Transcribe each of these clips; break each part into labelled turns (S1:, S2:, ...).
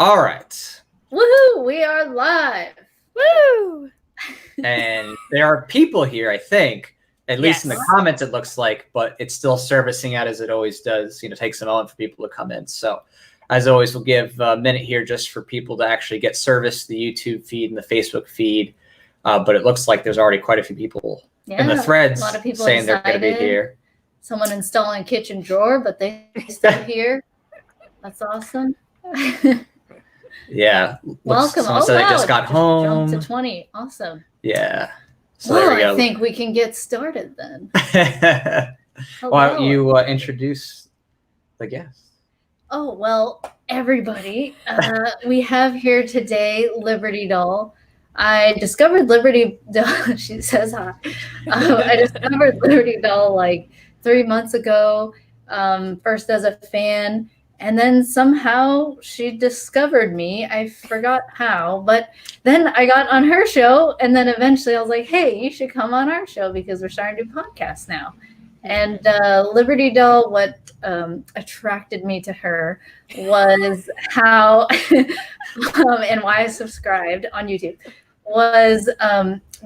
S1: All right.
S2: Woohoo! We are live.
S3: Woo!
S1: And there are people here, I think, at least in the comments it looks like, but it's still servicing out as it always does. It takes a moment for people to come in. So as always, we'll give a minute here just for people to actually get service, the YouTube feed and the Facebook feed. But it looks like there's already quite a few people in the threads
S2: a lot of people
S1: saying they're going to be here.
S2: Someone installing kitchen drawer, but they're still here. That's awesome.
S1: Yeah.
S2: Welcome.
S1: Someone said they just got home.
S2: Jumped to 20. Awesome.
S1: Yeah.
S2: So there we go. I think we can get started then.
S1: Why don't you introduce the guests?
S2: Oh, well, everybody. We have here today Liberty Doll. I discovered Liberty Doll. She says hi. I discovered Liberty Doll like 3 months ago, first as a fan. And then somehow she discovered me. I forgot how, but then I got on her show. And then eventually I was like, hey, you should come on our show because we're starting to do podcasts now. And Liberty Doll, what attracted me to her was how, and why I subscribed on YouTube, was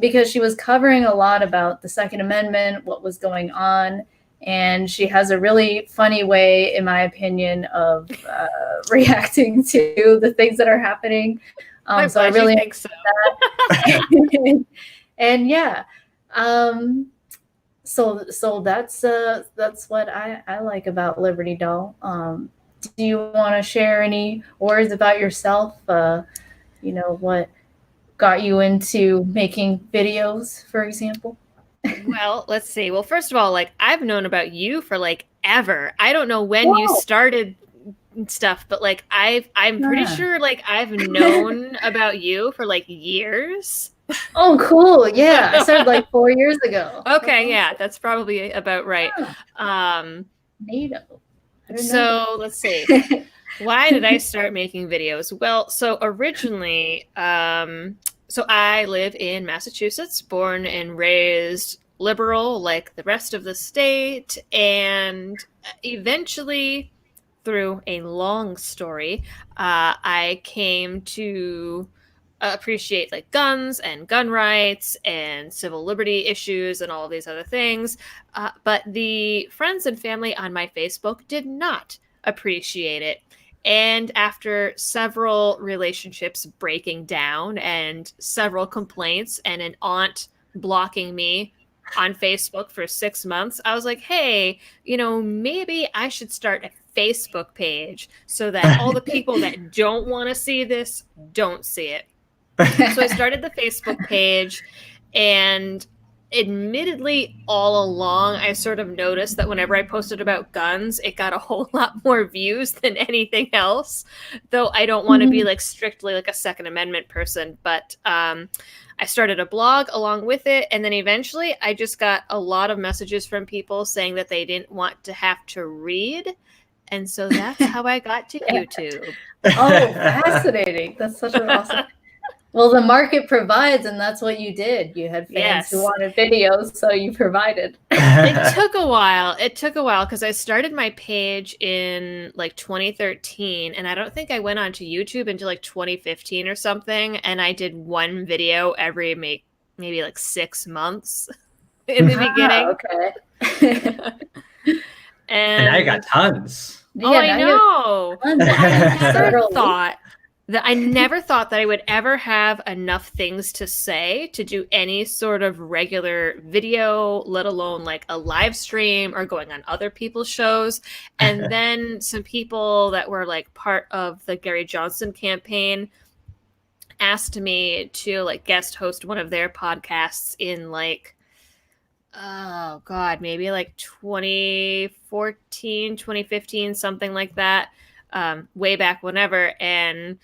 S2: because she was covering a lot about the Second Amendment, what was going on. And she has a really funny way, in my opinion, of reacting to the things that are happening. So I really
S3: think so.
S2: That. And yeah, so that's what I like about Liberty Doll. Do you want to share any words about yourself? What got you into making videos, for example?
S3: Well, let's see. Well, first of all, I've known about you for ever. I don't know when you started stuff, but I'm pretty sure I've known about you for years.
S2: Oh, cool. Yeah. I started 4 years ago.
S3: Okay, yeah, that's probably about right.
S2: NATO.
S3: So let's see. Why did I start making videos? Well, so originally, so I live in Massachusetts, born and raised liberal like the rest of the state, and eventually, through a long story, I came to appreciate guns and gun rights and civil liberty issues and all of these other things. But the friends and family on my Facebook did not appreciate it. And after several relationships breaking down and several complaints and an aunt blocking me on Facebook for 6 months, I was like, hey, maybe I should start a Facebook page so that all the people that don't want to see this don't see it. So I started the Facebook page, and admittedly, all along, I sort of noticed that whenever I posted about guns, it got a whole lot more views than anything else, though I don't want to be strictly a Second Amendment person. But I started a blog along with it, and then eventually I just got a lot of messages from people saying that they didn't want to have to read. And so that's how I got to YouTube.
S2: Oh, fascinating. That's such an awesome... Well, the market provides, and that's what you did. You had fans who wanted videos, so you provided.
S3: It took a while. Because I started my page in 2013, and I don't think I went onto YouTube until 2015 or something. And I did one video every maybe 6 months in the beginning.
S2: Okay.
S1: And I got tons.
S3: Oh, yeah, I know. I never thought that I would ever have enough things to say to do any sort of regular video, let alone a live stream or going on other people's shows. And then some people that were part of the Gary Johnson campaign asked me to guest host one of their podcasts in oh God, maybe 2014, 2015, something like that. Way back whenever, and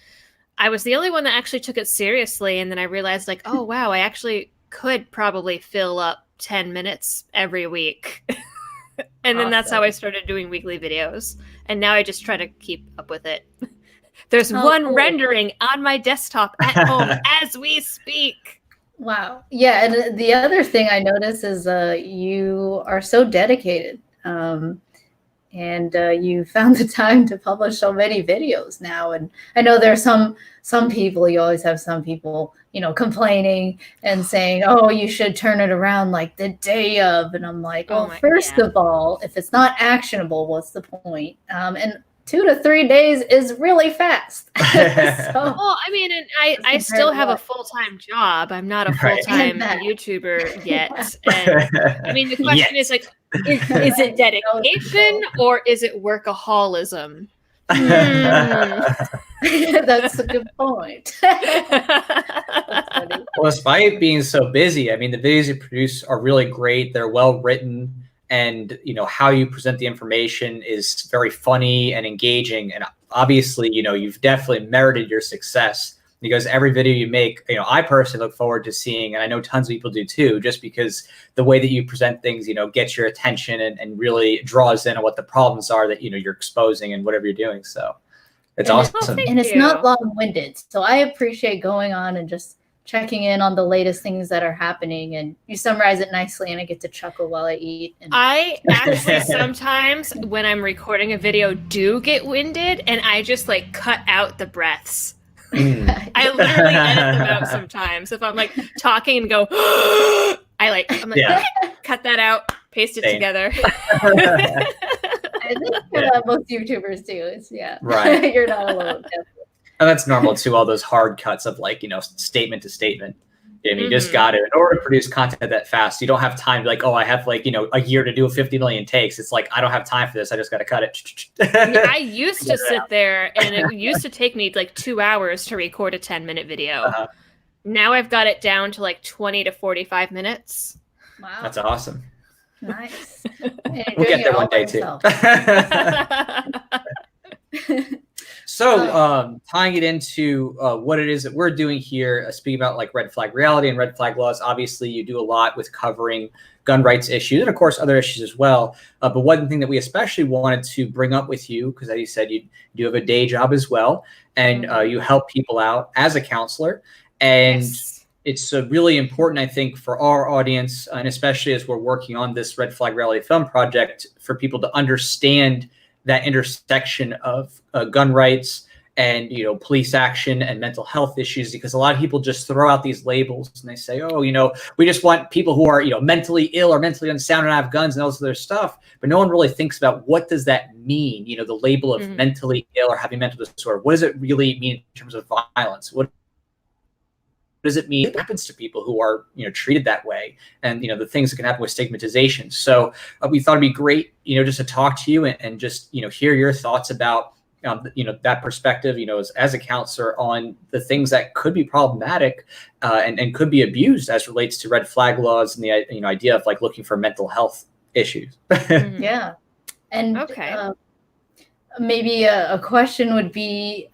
S3: I was the only one that actually took it seriously. And then I realized oh wow, I actually could probably fill up 10 minutes every week. And then that's how I started doing weekly videos, and now I just try to keep up with it. There's one rendering on my desktop at home as we speak.
S2: Wow. Yeah, and the other thing I noticed is you are so dedicated. and you found the time to publish so many videos now. And I know there's some people, you always have some people, complaining and saying, oh, you should turn it around like the day of. And I'm like, well, first of all, if it's not actionable, what's the point? And 2 to 3 days is really fast.
S3: Well, I mean, and I still have a full-time job. I'm not a full-time YouTuber yet. And I mean, the question is like, is it dedication or is it workaholism?
S2: That's a good point.
S1: Well, despite being so busy, I mean, the videos you produce are really great. They're well written. And, how you present the information is very funny and engaging. And obviously, you've definitely merited your success, because every video you make, I personally look forward to seeing, and I know tons of people do too, just because the way that you present things, gets your attention and really draws in on what the problems are that, you're exposing and whatever you're doing. So it's awesome.
S2: And it's not long-winded. So I appreciate going on and just checking in on the latest things that are happening, and you summarize it nicely, and I get to chuckle while I eat.
S3: I actually sometimes when I'm recording a video do get winded, and I just like cut out the breaths. I literally edit them out sometimes. If I'm like talking and go, I'm like, cut that out, paste it together.
S2: I think most YouTubers do. It's
S1: right.
S2: You're not alone.
S1: And that's normal too, all those hard cuts of like, statement to statement. I mean, you just got to, in order to produce content that fast, you don't have time to be like, oh, I have like, a year to do 50 million takes. It's like, I don't have time for this. I just got to cut it.
S3: I used to sit there, and it used to take me like 2 hours to record a 10-minute video. Now I've got it down to like 20 to 45 minutes.
S2: Wow.
S1: That's awesome.
S2: Nice.
S1: We'll get there one day too. So tying it into what it is that we're doing here, speaking about like red flag reality and red flag laws, obviously you do a lot with covering gun rights issues and of course other issues as well. But one thing that we especially wanted to bring up with you, because as you said, you do have a day job as well, and you help people out as a counselor. And it's really important, I think, for our audience, and especially as we're working on this Red Flag Reality Film project, for people to understand that intersection of gun rights and, police action and mental health issues, because a lot of people just throw out these labels and they say, oh, we just want people who are, mentally ill or mentally unsound and have guns and all this other stuff. But no one really thinks about what does that mean? The label of mentally ill or having mental disorder. What does it really mean in terms of violence? What does it mean? It happens to people who are, treated that way, and the things that can happen with stigmatization. So we thought it'd be great, just to talk to you and just, hear your thoughts about, that perspective, as a counselor on the things that could be problematic and could be abused as relates to red flag laws and the idea of like looking for mental health issues.
S2: Yeah, and maybe a question would be,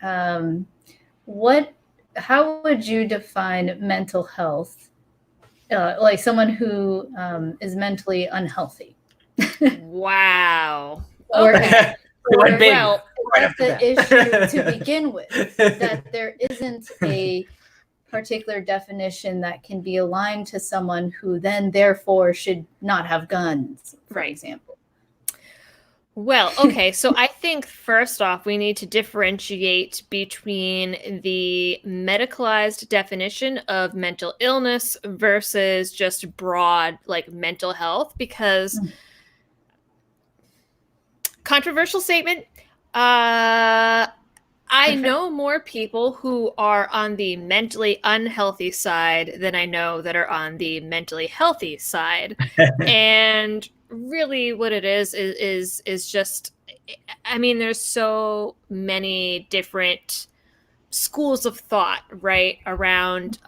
S2: how would you define mental health, like someone who is mentally unhealthy?
S3: Wow.
S2: Okay.
S1: Well,
S2: that's the issue to begin with, that there isn't a particular definition that can be aligned to someone who then therefore should not have guns, for example.
S3: Well, okay, so I think first off, we need to differentiate between the medicalized definition of mental illness versus just broad, like, mental health, because controversial statement, I know more people who are on the mentally unhealthy side than I know that are on the mentally healthy side. And really what it is just, I mean, there's so many different schools of thought, right, around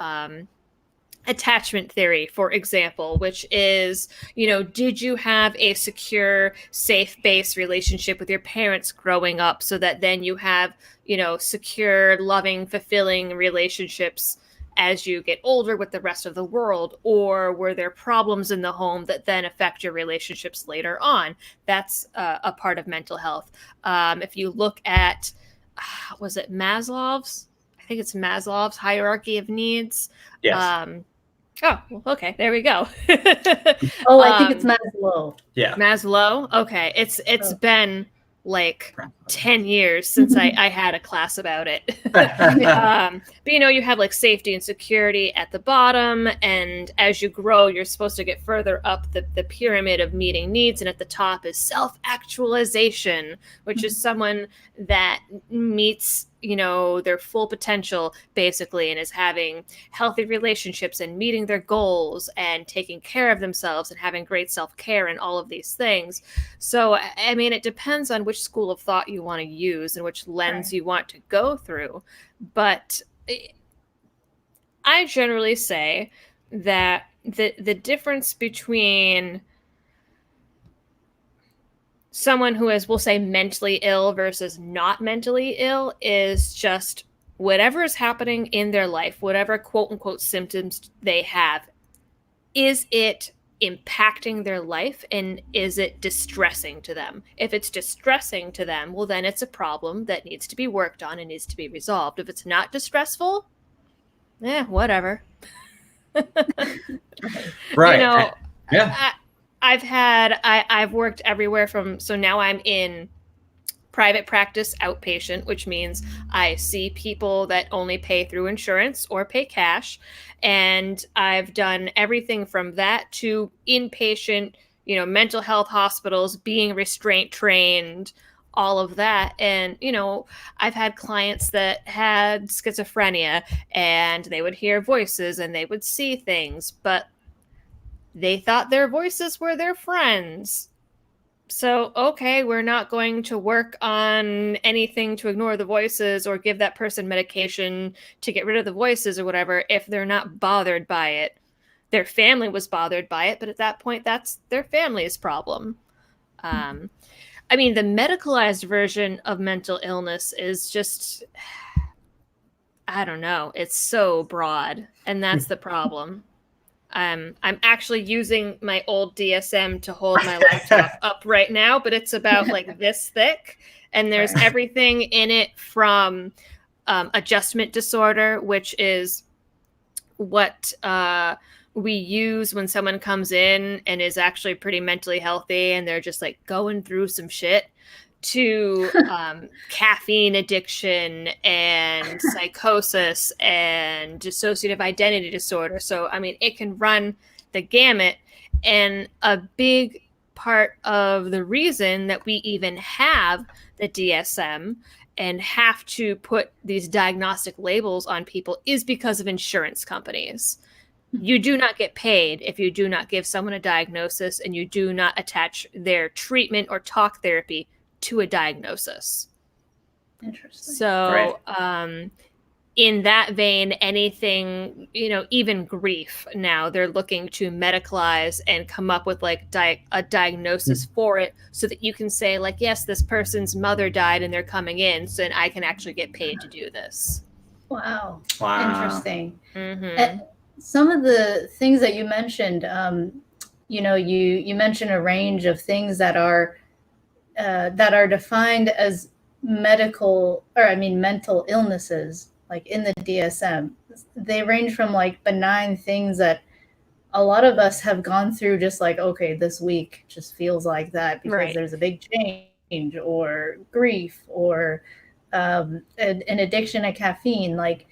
S3: attachment theory, for example, which is, did you have a secure, safe-based relationship with your parents growing up so that then you have, secure, loving, fulfilling relationships as you get older with the rest of the world? Or were there problems in the home that then affect your relationships later on? That's a part of mental health. If you look at, was it Maslow's? I think it's Maslow's hierarchy of needs.
S1: Yes.
S3: Oh, well, okay, there we go.
S2: I think it's Maslow. Maslow.
S1: Yeah.
S3: Maslow. Okay. It's been like 10 years since I had a class about it. But you have like safety and security at the bottom, and as you grow you're supposed to get further up the pyramid of meeting needs, and at the top is self-actualization, which is someone that meets their full potential basically, and is having healthy relationships and meeting their goals and taking care of themselves and having great self-care and all of these things. So I mean, it depends on which school of thought you want to use and which lens you want to go through, but I generally say that the difference between someone who is, we'll say, mentally ill versus not mentally ill is just whatever is happening in their life, whatever quote unquote symptoms they have, is it impacting their life and is it distressing to them? If it's distressing to them, well, then it's a problem that needs to be worked on and needs to be resolved. If it's not distressful, whatever.
S1: Right. Yeah.
S3: I've worked everywhere from, so now I'm in private practice outpatient, which means I see people that only pay through insurance or pay cash. And I've done everything from that to inpatient, mental health hospitals, being restraint trained, all of that. And, I've had clients that had schizophrenia and they would hear voices and they would see things, but they thought their voices were their friends. So, okay, we're not going to work on anything to ignore the voices or give that person medication to get rid of the voices or whatever if they're not bothered by it. Their family was bothered by it, but at that point, that's their family's problem. I mean, the medicalized version of mental illness is just, I don't know, it's so broad, and that's the problem. I'm actually using my old DSM to hold my laptop up right now, but it's about like this thick, and there's everything in it from adjustment disorder, which is what we use when someone comes in and is actually pretty mentally healthy and they're just like going through some shit, to caffeine addiction and psychosis and dissociative identity disorder. So, I mean, it can run the gamut. And a big part of the reason that we even have the DSM and have to put these diagnostic labels on people is because of insurance companies. You do not get paid if you do not give someone a diagnosis, and you do not attach their treatment or talk therapy to a diagnosis.
S2: Interesting.
S3: So, in that vein, anything, even grief, now they're looking to medicalize and come up with like a diagnosis for it, so that you can say like, yes, this person's mother died and they're coming in, so then I can actually get paid to do this.
S2: Wow. Interesting.
S3: Mm-hmm.
S2: Some of the things that you mentioned, you mentioned a range of things that are defined as mental illnesses, like in the DSM. They range from like benign things that a lot of us have gone through, just like, okay, this week just feels like that because there's a big change, or grief, or an addiction to caffeine. Like,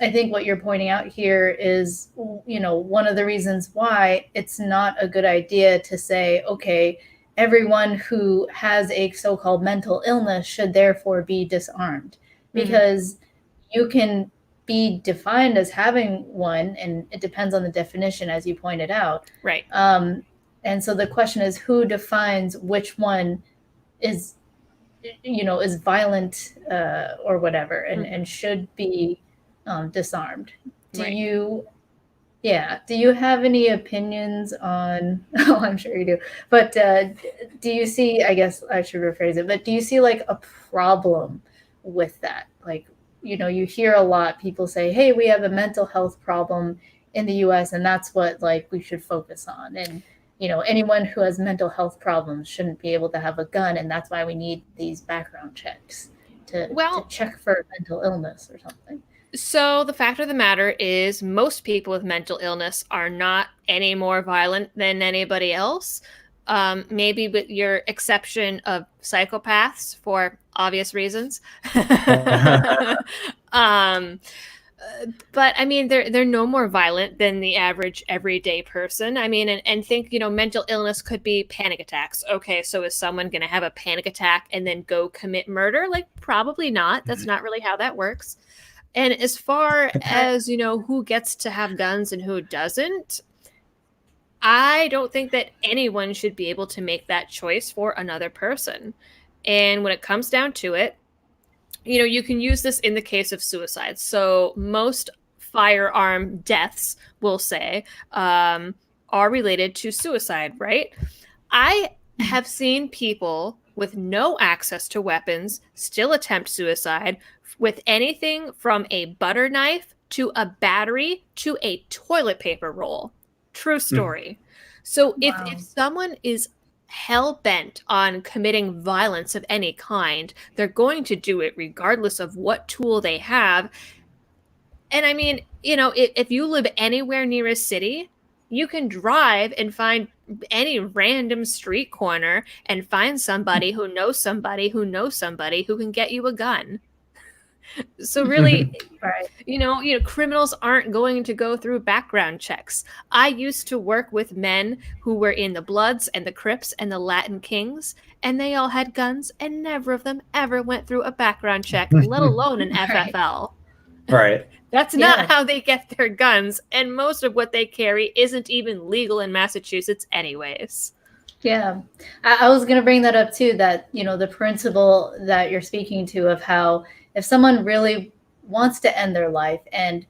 S2: I think what you're pointing out here is, one of the reasons why it's not a good idea to say, okay, everyone who has a so-called mental illness should therefore be disarmed, because you can be defined as having one, and it depends on the definition, as you pointed out.
S3: Right.
S2: And so the question is, who defines which one is violent or whatever, and should be disarmed. Do you have any opinions on, I'm sure you do, but do you see, I guess I should rephrase it, but do you see like a problem with that? Like, you hear a lot, people say, hey, we have a mental health problem in the US, and that's what like we should focus on. And, anyone who has mental health problems shouldn't be able to have a gun, and that's why we need these background checks to check for mental illness or something.
S3: So the fact of the matter is most people with mental illness are not any more violent than anybody else. Maybe with your exception of psychopaths for obvious reasons. um, but I mean, they're no more violent than the average everyday person. I mean, and think, mental illness could be panic attacks. Okay, so is someone going to have a panic attack and then go commit murder? Like, probably not. That's not really how that works. And as far as, who gets to have guns and who doesn't, I don't think that anyone should be able to make that choice for another person. And when it comes down to it, you can use this in the case of suicide. So most firearm deaths, we'll say, are related to suicide, right? I have seen people with no access to weapons still attempt suicide with anything from a butter knife to a battery to a toilet paper roll. True story. So if someone is hell-bent on committing violence of any kind, they're going to do it regardless of what tool they have. And I mean, if you live anywhere near a city, you can drive and find any random street corner and find somebody who knows somebody who knows somebody who can get you a gun. So really, right. Criminals aren't going to go through background checks. I used to work with men who were in the Bloods and the Crips and the Latin Kings, and they all had guns, and never of them ever went through a background check, let alone an FFL.
S1: Right.
S3: That's not how they get their guns, and most of what they carry isn't even legal in Massachusetts anyways.
S2: Yeah. I was going to bring that up too, that, the principle that you're speaking to of how if someone really wants to end their life and,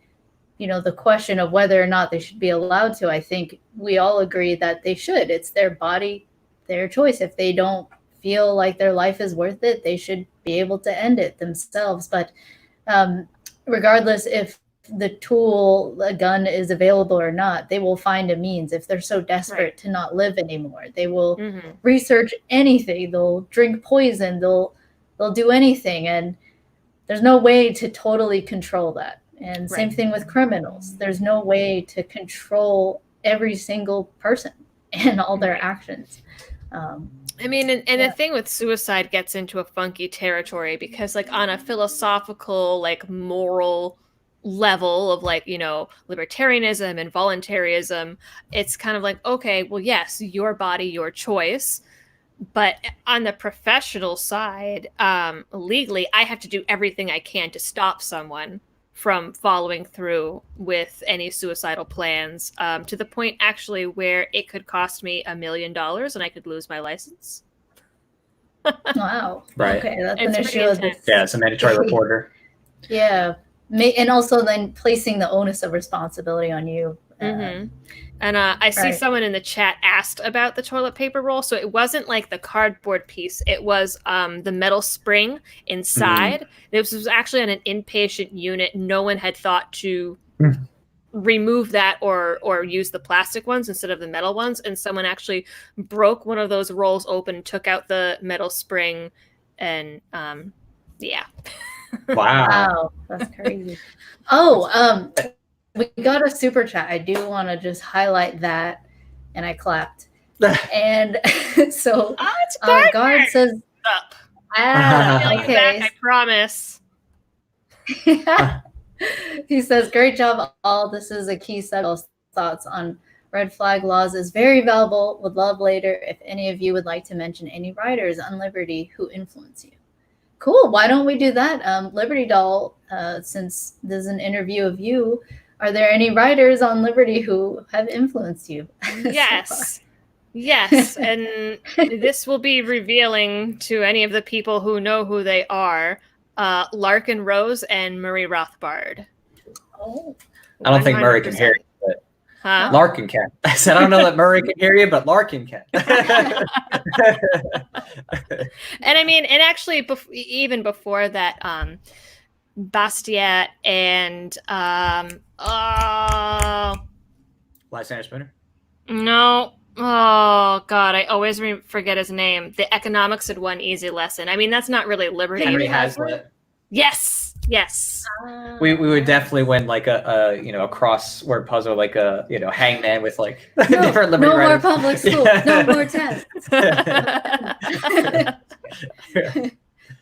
S2: the question of whether or not they should be allowed to, I think we all agree that they should. It's their body, their choice. If they don't feel like their life is worth it, they should be able to end it themselves. But regardless if the tool, a gun, is available or not, they will find a means. If they're so desperate to not live anymore, they will research anything. They'll drink poison. They'll do anything. And there's no way to totally control that. And same thing with criminals. There's no way to control every single person and all their actions.
S3: I mean, and the thing with suicide gets into a funky territory because, like, on a philosophical, like, moral level of, like, libertarianism and voluntarism, it's kind of like, okay, well, yes, your body, your choice. But on the professional side, legally, I have to do everything I can to stop someone from following through with any suicidal plans, to the point actually where it could cost me $1 million and I could lose my license.
S2: Wow.
S1: Right.
S2: Okay, that's
S3: It's
S2: an issue.
S1: Yeah, it's a mandatory reporter.
S2: Yeah. And also then placing the onus of responsibility on you.
S3: And I see someone in the chat asked about the toilet paper roll. So it wasn't like the cardboard piece. It was the metal spring inside. This was actually on an inpatient unit. No one had thought to remove that or use the plastic ones instead of the metal ones. And someone actually broke one of those rolls open, took out the metal spring, and yeah.
S2: Wow, that's crazy. We got a super chat. I do want to just highlight that, and I clapped. And so God says,
S3: okay. I promise.
S2: He says, great job, all. This is a key set of thoughts on red flag laws is very valuable. Would love later if any of you would like to mention any writers on Liberty who influence you. Cool. Why don't we do that? Liberty Doll, since this is an interview of you, are there any writers on Liberty who have influenced you?
S3: Yes. Yes. And this will be revealing to any of the people who know who they are. Larkin Rose and Murray Rothbard.
S2: Oh.
S1: I don't think Murray can hear you, but Larkin can. I said, I don't know that Murray can hear you, but Larkin can.
S3: And I mean, and actually, even before that, Bastiat and
S1: Lysander Spooner?
S3: No. Oh God, I always forget his name. The Economics at One Easy Lesson. I mean, that's not really Liberty.
S1: Henry Hazlitt.
S3: Yes, Yes.
S1: We would definitely win like a crossword puzzle, like a hangman with like different liberty
S2: no more
S1: riders.
S2: public school, no more tests.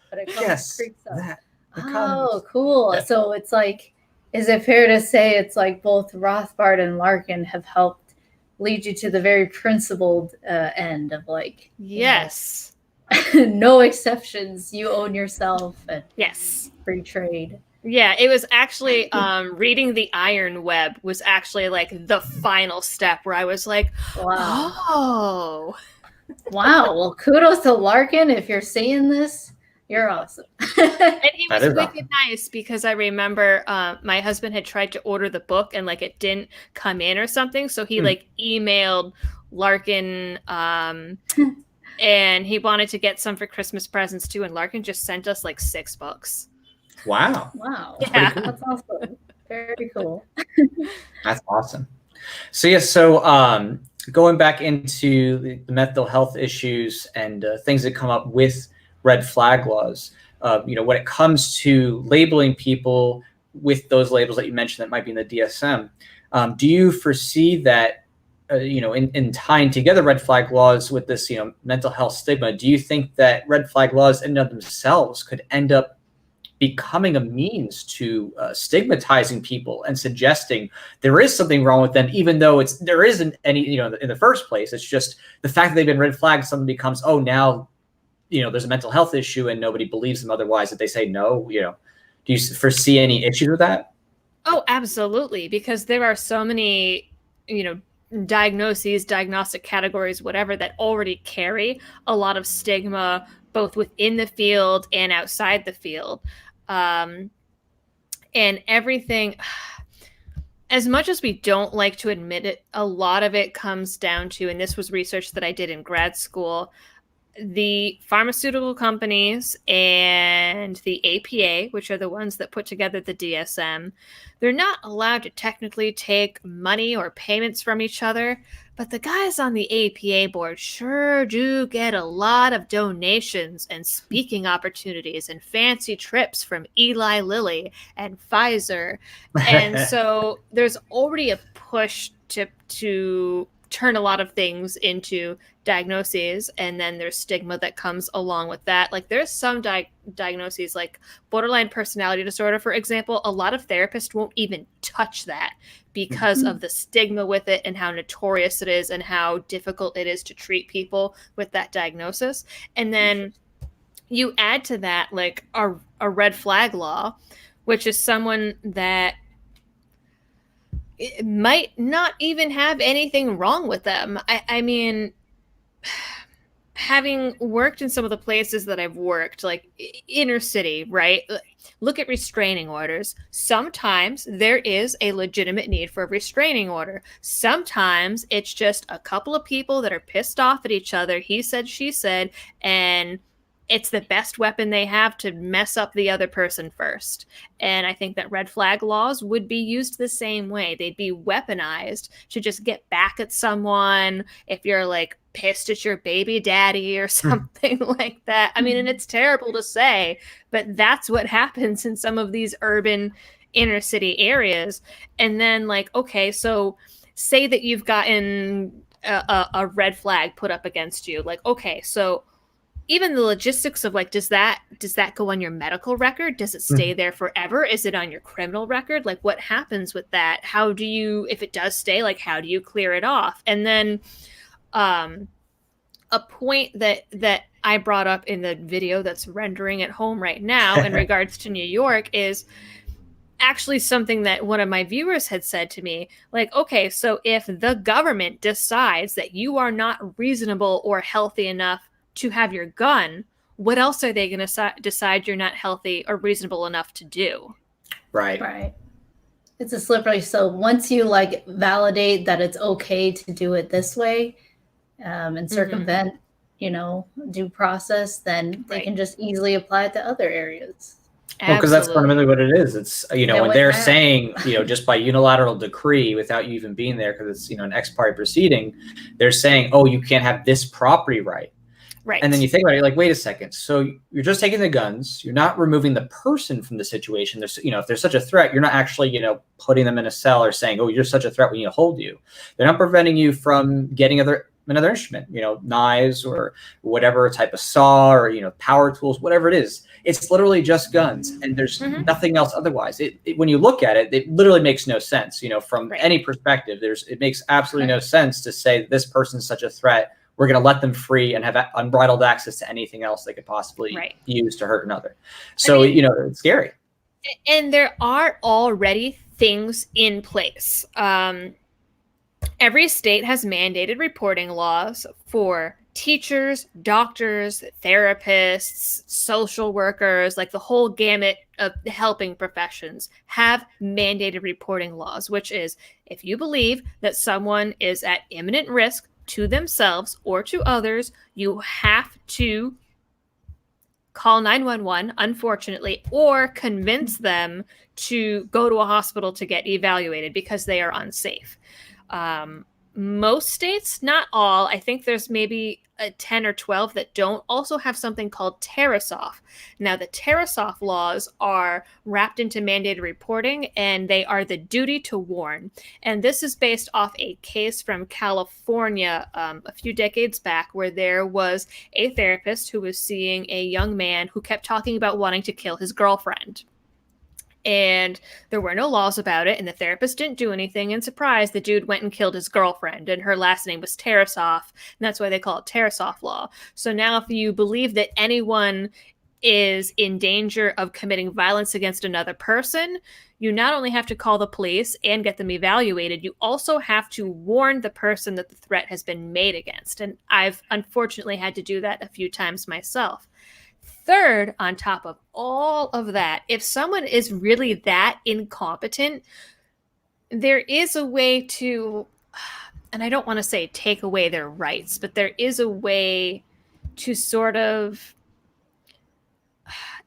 S2: But it
S1: Yes.
S2: creeps up.
S1: Oh,
S2: cool. Yeah. So it's like, is it fair to say it's like both Rothbard and Larkin have helped lead you to the very principled end of like,
S3: yes,
S2: no exceptions, you own yourself, and
S3: yes,
S2: free trade.
S3: Yeah, it was actually reading the Iron Web was actually like the final step where I was like,
S2: wow.
S3: Oh.
S2: Wow. Well, kudos to Larkin. If you're seeing this, you're awesome.
S3: And he was wicked nice because I remember my husband had tried to order the book and like it didn't come in or something. So he like emailed Larkin and he wanted to get some for Christmas presents too. And Larkin just sent us like 6 books.
S1: Wow.
S3: Yeah.
S2: Cool. That's awesome. Very cool.
S1: That's awesome. So going back into the mental health issues and things that come up with red flag laws, when it comes to labeling people with those labels that you mentioned that might be in the DSM, do you foresee that, in tying together red flag laws with this, mental health stigma, do you think that red flag laws in and of themselves could end up becoming a means to stigmatizing people and suggesting there is something wrong with them, even though there isn't any, in the first place? It's just the fact that they've been red flagged, someone becomes, oh, now, there's a mental health issue and nobody believes them otherwise, that they say no. Do you foresee any issues with that?
S3: Oh, absolutely. Because there are so many, diagnoses, diagnostic categories, whatever, that already carry a lot of stigma, both within the field and outside the field. And everything, as much as we don't like to admit it, a lot of it comes down to, and this was research that I did in grad school, the pharmaceutical companies and the APA, which are the ones that put together the DSM, they're not allowed to technically take money or payments from each other, but the guys on the APA board sure do get a lot of donations and speaking opportunities and fancy trips from Eli Lilly and Pfizer. And so there's already a push to turn a lot of things into diagnoses, and then there's stigma that comes along with that. Like there's some diagnoses like borderline personality disorder, for example. A lot of therapists won't even touch that because of the stigma with it and how notorious it is and how difficult it is to treat people with that diagnosis. And then you add to that like a red flag law, which is someone that it might not even have anything wrong with them. I mean, having worked in some of the places that I've worked, like inner city, right? Look at restraining orders. Sometimes there is a legitimate need for a restraining order. Sometimes it's just a couple of people that are pissed off at each other. He said, she said, and it's the best weapon they have to mess up the other person first. And I think that red flag laws would be used the same way. They'd be weaponized to just get back at someone if you're like pissed at your baby daddy or something like that. I mean, and it's terrible to say, but that's what happens in some of these urban inner city areas. And then like, okay, so say that you've gotten a red flag put up against you. Like, okay, so even the logistics of like, does that go on your medical record? Does it stay there forever? Is it on your criminal record? Like what happens with that? How do you, if it does stay, like how do you clear it off? And then a point that I brought up in the video that's rendering at home right now in regards to New York is actually something that one of my viewers had said to me, like, okay, so if the government decides that you are not reasonable or healthy enough to have your gun, what else are they going to decide you're not healthy or reasonable enough to do?
S2: Right. It's a slippery slope. Once you like validate that it's okay to do it this way and circumvent, due process, then they can just easily apply it to other areas.
S1: Well, because that's fundamentally what it is. It's, when they're saying, just by unilateral decree without you even being there, because it's, an ex parte proceeding, they're saying, oh, you can't have this property right.
S3: Right.
S1: And then you think about it, you're like, wait a second. So you're just taking the guns. You're not removing the person from the situation. There's, if there's such a threat, you're not actually, putting them in a cell or saying, oh, you're such a threat, we need to hold you. They're not preventing you from getting another instrument, knives or whatever type of saw or, power tools, whatever it is. It's literally just guns, and there's nothing else otherwise. When you look at it, it literally makes no sense, from any perspective. It makes absolutely no sense to say this person's such a threat. We're going to let them free and have unbridled access to anything else they could possibly use to hurt another. So, it's scary.
S3: And there are already things in place. Every state has mandated reporting laws for teachers, doctors, therapists, social workers, like the whole gamut of helping professions have mandated reporting laws, which is if you believe that someone is at imminent risk to themselves or to others, you have to call 911, unfortunately, or convince them to go to a hospital to get evaluated because they are unsafe. Most states, not all, I think there's maybe 10 or 12 that don't also have something called Tarasoff. Now, the Tarasoff laws are wrapped into mandated reporting, and they are the duty to warn. And this is based off a case from California a few decades back where there was a therapist who was seeing a young man who kept talking about wanting to kill his girlfriend. And there were no laws about it, and the therapist didn't do anything. And surprise, the dude went and killed his girlfriend, and her last name was Tarasoff, and that's why they call it Tarasoff law. So now if you believe that anyone is in danger of committing violence against another person, you not only have to call the police and get them evaluated, you also have to warn the person that the threat has been made against. And I've unfortunately had to do that a few times myself. Third, on top of all of that, if someone is really that incompetent, there is a way to, and I don't want to say take away their rights, but there is a way to sort of,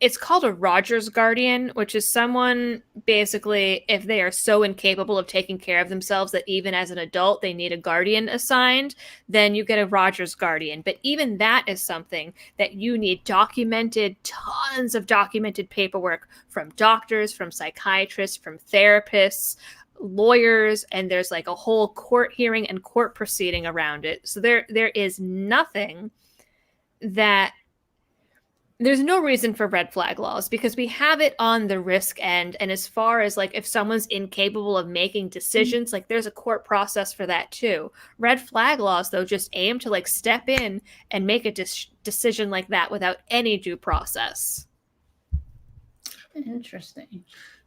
S3: it's called a Rogers guardian, which is someone basically, if they are so incapable of taking care of themselves that even as an adult they need a guardian assigned, then you get a Rogers guardian. But even that is something that you need tons of documented paperwork from doctors, from psychiatrists, from therapists, lawyers, and there's like a whole court hearing and court proceeding around it. So there is nothing that there's no reason for red flag laws because we have it on the risk end. And as far as like if someone's incapable of making decisions, like there's a court process for that too. Red flag laws, though, just aim to like step in and make a decision like that without any due process.
S2: Interesting.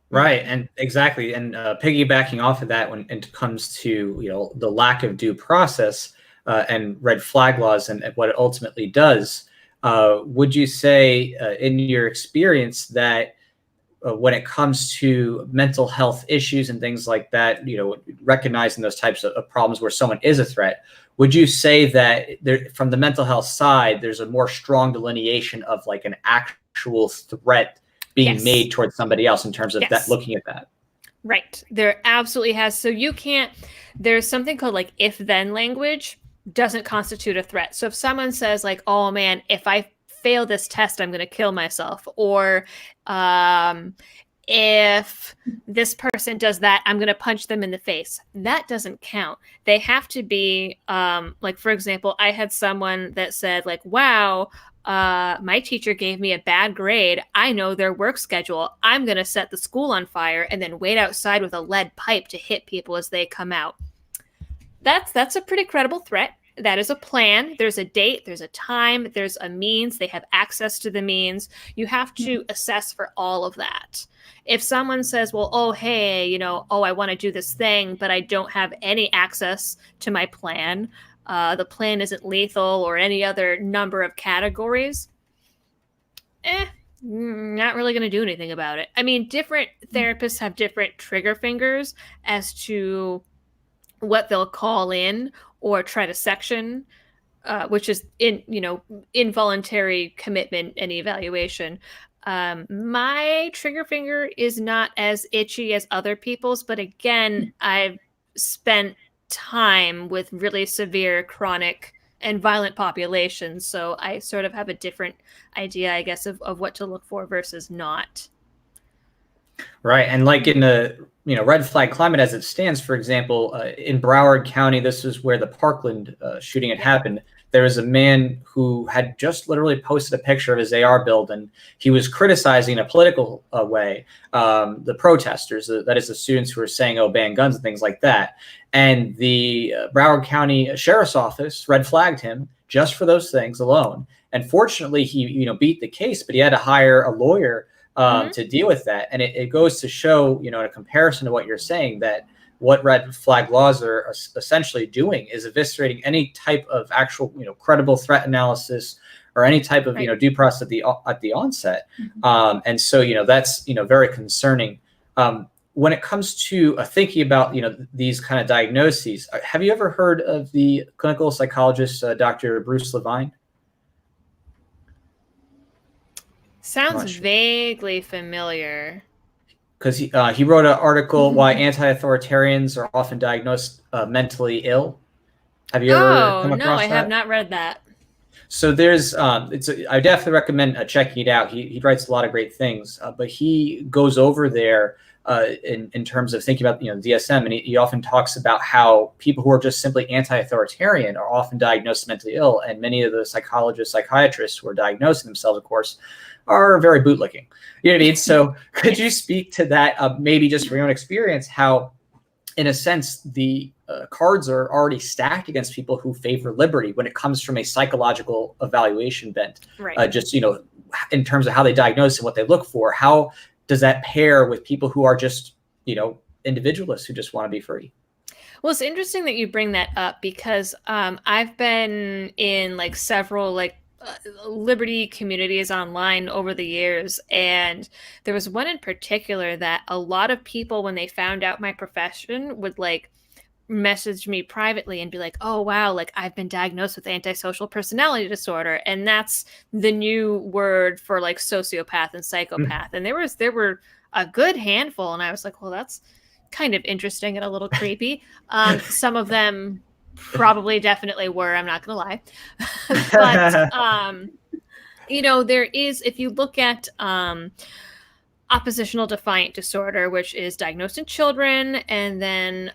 S1: Right, and exactly, and piggybacking off of that, when it comes to the lack of due process and red flag laws and what it ultimately does. Would you say, in your experience, that when it comes to mental health issues and things like that, recognizing those types of problems where someone is a threat, would you say that from the mental health side, there's a more strong delineation of like an actual threat being made towards somebody else in terms of that, looking at that?
S3: Right. There absolutely has. So there's something called like if-then language. Doesn't constitute a threat. So if someone says like, oh man, if I fail this test, I'm going to kill myself. Or if this person does that, I'm going to punch them in the face. That doesn't count. They have to be like, for example, I had someone that said like, wow, my teacher gave me a bad grade. I know their work schedule. I'm going to set the school on fire and then wait outside with a lead pipe to hit people as they come out. That's a pretty credible threat. That is a plan. There's a date, there's a time, there's a means. They have access to the means. You have to assess for all of that. If someone says, well, oh, hey, I want to do this thing, but I don't have any access to my plan. The plan isn't lethal or any other number of categories. Not really going to do anything about it. I mean, different therapists have different trigger fingers as to what they'll call in or try to section, which is involuntary commitment and evaluation. My trigger finger is not as itchy as other people's, but again, I've spent time with really severe chronic and violent populations. So I sort of have a different idea, I guess, of what to look for versus not.
S1: Right. And like in the red flag climate as it stands, for example, in Broward County, this is where the Parkland shooting had happened. There was a man who had just literally posted a picture of his AR build, and he was criticizing in a political way the protesters, that is the students who were saying, oh, ban guns and things like that. And the Broward County Sheriff's Office red flagged him just for those things alone. And fortunately, he beat the case, but he had to hire a lawyer to deal with that. And it goes to show, in a comparison to what you're saying, that what red flag laws are essentially doing is eviscerating any type of actual, credible threat analysis or any type of, due process at the onset. And so, that's, very concerning. When it comes to thinking about, these kind of diagnoses, have you ever heard of the clinical psychologist, Dr. Bruce Levine?
S3: Sounds vaguely familiar.
S1: Because he wrote an article, Why Anti-Authoritarians Are Often Diagnosed Mentally Ill. Have you ever come across that?
S3: No, I have not read that.
S1: So there's, I definitely recommend checking it out. He writes a lot of great things, but he goes over there in terms of thinking about, DSM, and he often talks about how people who are just simply anti-authoritarian are often diagnosed mentally ill, and many of the psychologists, psychiatrists who are diagnosing themselves, of course, are very bootlicking. You know what I mean? So could you speak to that, maybe just from your own experience, how, in a sense, the cards are already stacked against people who favor liberty when it comes from a psychological evaluation bent?
S3: Right.
S1: Just, in terms of how they diagnose and what they look for, how does that pair with people who are just, individualists who just want to be free?
S3: Well, it's interesting that you bring that up because I've been in several liberty communities online over the years, and there was one in particular that a lot of people, when they found out my profession, would message me privately and be like, oh wow, I've been diagnosed with antisocial personality disorder, and that's the new word for sociopath and psychopath. And there were a good handful, and I was like, well, that's kind of interesting and a little creepy. Some of them probably definitely were, I'm not gonna lie. But there is, if you look at oppositional defiant disorder, which is diagnosed in children, and then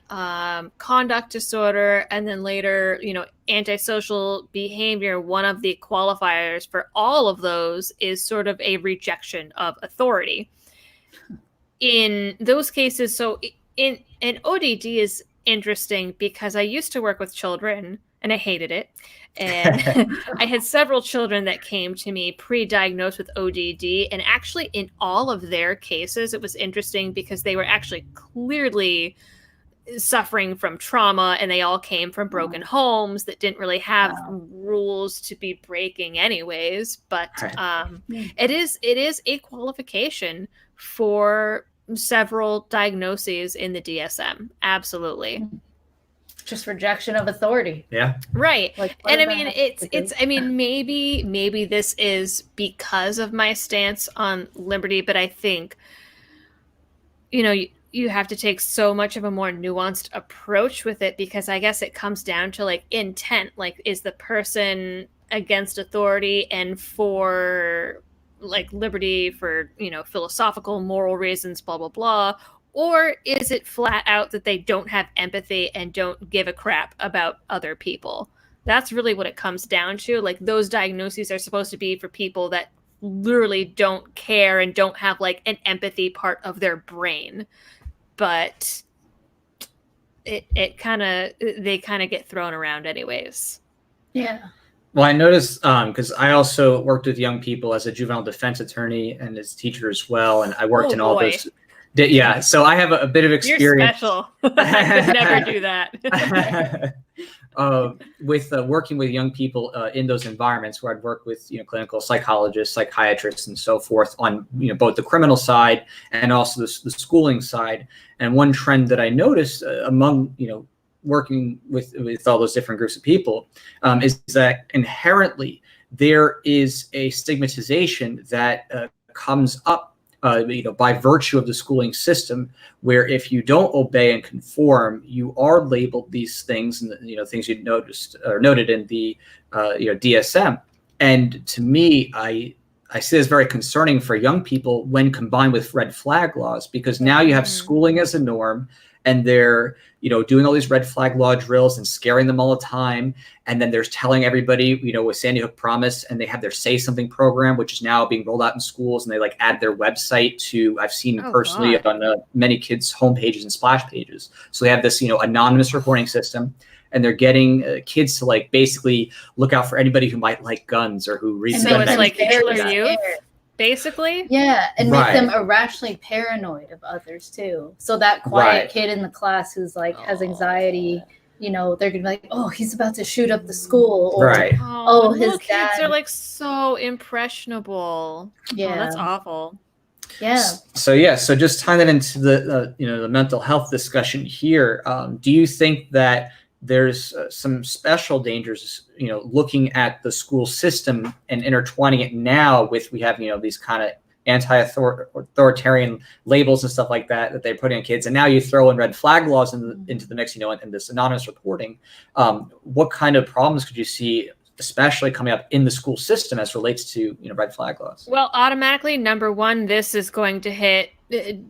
S3: conduct disorder, and then later, antisocial behavior, one of the qualifiers for all of those is sort of a rejection of authority. In those cases, so in ODD is interesting because I used to work with children and I hated it. And I had several children that came to me pre-diagnosed with ODD. And actually in all of their cases, it was interesting because they were actually clearly suffering from trauma, and they all came from broken homes that didn't really have rules to be breaking anyways. But it is a qualification for several diagnoses in the DSM. Absolutely.
S2: Just rejection of authority.
S1: Yeah.
S3: Right. And I mean, maybe this is because of my stance on liberty, but I think, you have to take so much of a more nuanced approach with it, because I guess it comes down to intent. Is the person against authority and for liberty for, philosophical, moral reasons, blah, blah, blah? Or is it flat out that they don't have empathy and don't give a crap about other people? That's really what it comes down to. Those diagnoses are supposed to be for people that literally don't care and don't have an empathy part of their brain. But they kind of get thrown around anyways.
S2: Yeah.
S1: Well, I noticed because I also worked with young people as a juvenile defense attorney and as a teacher as well, and I worked in all those. Yeah, so I have a bit of experience.
S3: You're special. I could never do that.
S1: With working with young people in those environments where I'd work with clinical psychologists, psychiatrists, and so forth on both the criminal side and also the schooling side. And one trend that I noticed among working with all those different groups of people is that inherently there is a stigmatization that comes up by virtue of the schooling system, where if you don't obey and conform, you are labeled these things, and things you noticed or noted in the DSM. And to me, I see this very concerning for young people when combined with red flag laws, because now you have schooling as a norm, and they're doing all these red flag law drills and scaring them all the time. And then there's telling everybody, with Sandy Hook Promise, and they have their Say Something program, which is now being rolled out in schools, and they like add their website to, I've seen personally on many kids' homepages and splash pages. So they have this, anonymous reporting system, and they're getting kids to like basically look out for anybody who might like guns or who reads.
S3: So it's like Hitler Youth, basically.
S2: Yeah, and make them irrationally paranoid of others too. So that quiet kid in the class who's like has anxiety, they're gonna be like, oh, he's about to shoot up the school, or his
S3: kids are like so impressionable. Yeah, that's awful.
S2: Yeah.
S1: So just tying that into the the mental health discussion here, do you think that there's some special dangers, looking at the school system and intertwining it now with, we have, these kind of anti-authoritarian labels and stuff like that they put in kids. And now you throw in red flag laws into the mix, and this anonymous reporting. What kind of problems could you see, especially coming up in the school system as relates to, red flag laws?
S3: Well, automatically, number one, this is going to hit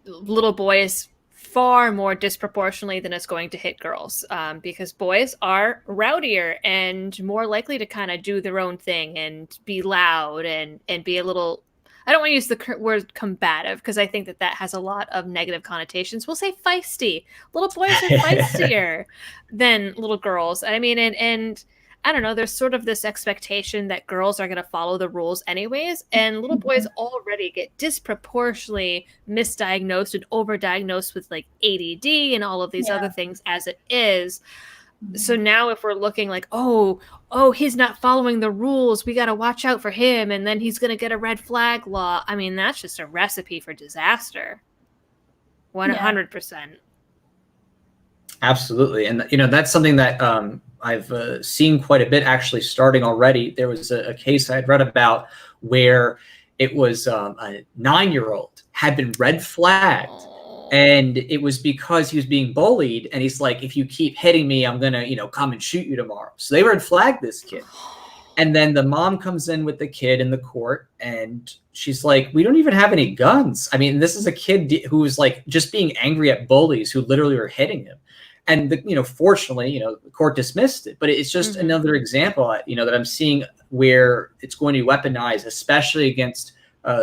S3: little boys far more disproportionately than it's going to hit girls, because boys are rowdier and more likely to kind of do their own thing and be loud and be a little, I don't want to use the word combative, because I think that has a lot of negative connotations. We'll say feisty. Little boys are feistier than little girls. I mean, and I don't know, there's sort of this expectation that girls are going to follow the rules anyways, and little boys already get disproportionately misdiagnosed and overdiagnosed with like ADD and all of these other things as it is. So now if we're looking like, oh, he's not following the rules, we got to watch out for him, and then he's going to get a red flag law. I mean, that's just a recipe for disaster. 100%.
S1: Absolutely. And, that's something that I've seen quite a bit actually starting already. There was a case I had read about where it was a 9-year-old had been red flagged. And it was because he was being bullied. And he's like, if you keep hitting me, I'm going to, come and shoot you tomorrow. So they red flagged this kid. And then the mom comes in with the kid in the court, and she's like, we don't even have any guns. I mean, this is a kid who was like just being angry at bullies who literally were hitting him. And, fortunately, the court dismissed it. But it's just another example, that I'm seeing where it's going to be weaponized, especially against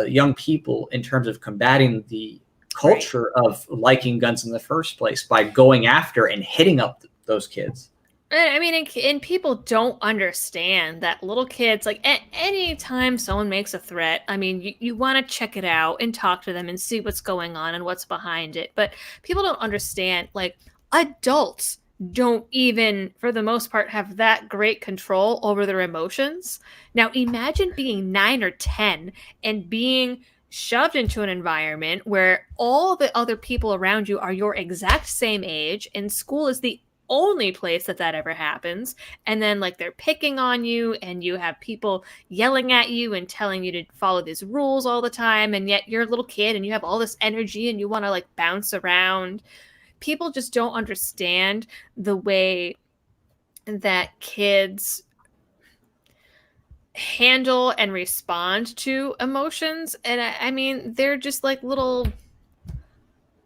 S1: young people in terms of combating the culture of liking guns in the first place by going after and hitting up those kids.
S3: I mean, and people don't understand that little kids, like any time someone makes a threat, I mean, you want to check it out and talk to them and see what's going on and what's behind it. But people don't understand, like, adults don't even, for the most part, have that great control over their emotions. Now, imagine being 9 or 10 and being shoved into an environment where all the other people around you are your exact same age, and school is the only place that ever happens. And then like they're picking on you, and you have people yelling at you and telling you to follow these rules all the time. And yet you're a little kid and you have all this energy and you want to like bounce around. People just don't understand the way that kids handle and respond to emotions. And I mean, they're just like little,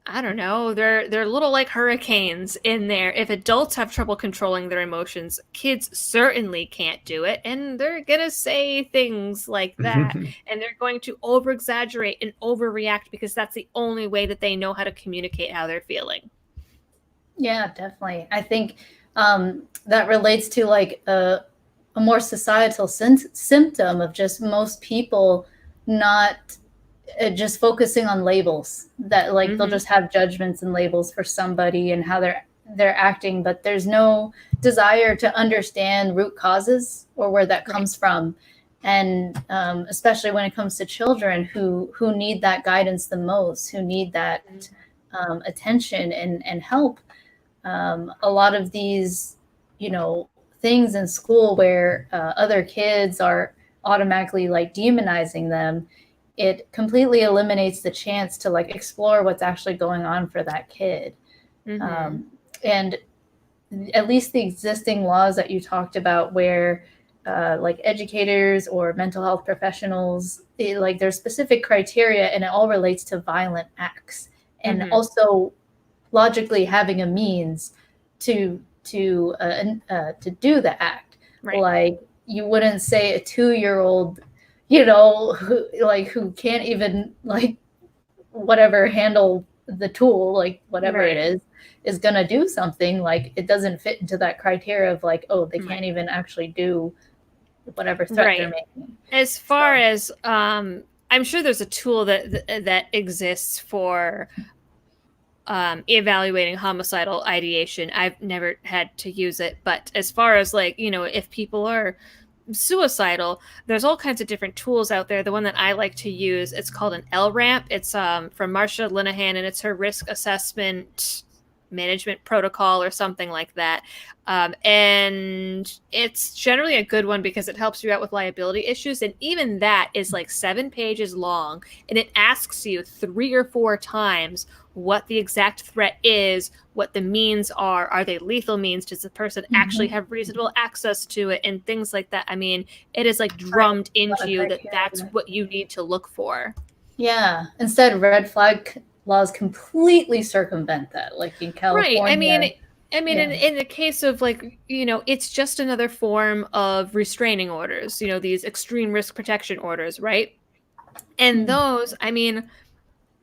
S3: I don't know, they're little like hurricanes in there. If adults have trouble controlling their emotions, kids certainly can't do it. And they're going to say things like that. And they're going to over exaggerate and overreact because that's the only way that they know how to communicate how they're feeling.
S2: Yeah, definitely. I think that relates to like a more societal symptom of just most people not just focusing on labels, that like they'll just have judgments and labels for somebody and how they're acting, but there's no desire to understand root causes or where that comes from. And especially when it comes to children who need that guidance the most, who need that attention and help. A lot of these, things in school where other kids are automatically like demonizing them it completely eliminates the chance to like explore what's actually going on for that kid. And at least the existing laws that you talked about where like educators or mental health professionals, like there's specific criteria and it all relates to violent acts, and also logically having a means to do the act.
S3: Right.
S2: Like you wouldn't say a 2-year-old, you know, who can't even like whatever handle the tool, like whatever it is gonna do something. Like it doesn't fit into that criteria of like, oh, they can't even actually do whatever threat they're making.
S3: As far as I'm sure there's a tool that exists for evaluating homicidal ideation. I've never had to use it, but as far as like, you know, if people are suicidal, there's all kinds of different tools out there. The one that I like to use, it's called an LRAMP. It's from Marsha Linehan, and it's her risk assessment management protocol or something like that. And it's generally a good one because it helps you out with liability issues. And even that is like 7 pages long, and it asks you 3 or 4 times what the exact threat is, what the means are they lethal means, does the person actually have reasonable access to it, and things like that. I mean, it is like drummed into you that that's what you need to look for.
S2: Yeah. Instead, red flag laws completely circumvent that, like in California.
S3: Right. I mean, in the case of like, you know, it's just another form of restraining orders, you know, these extreme risk protection orders, right? And those, I mean,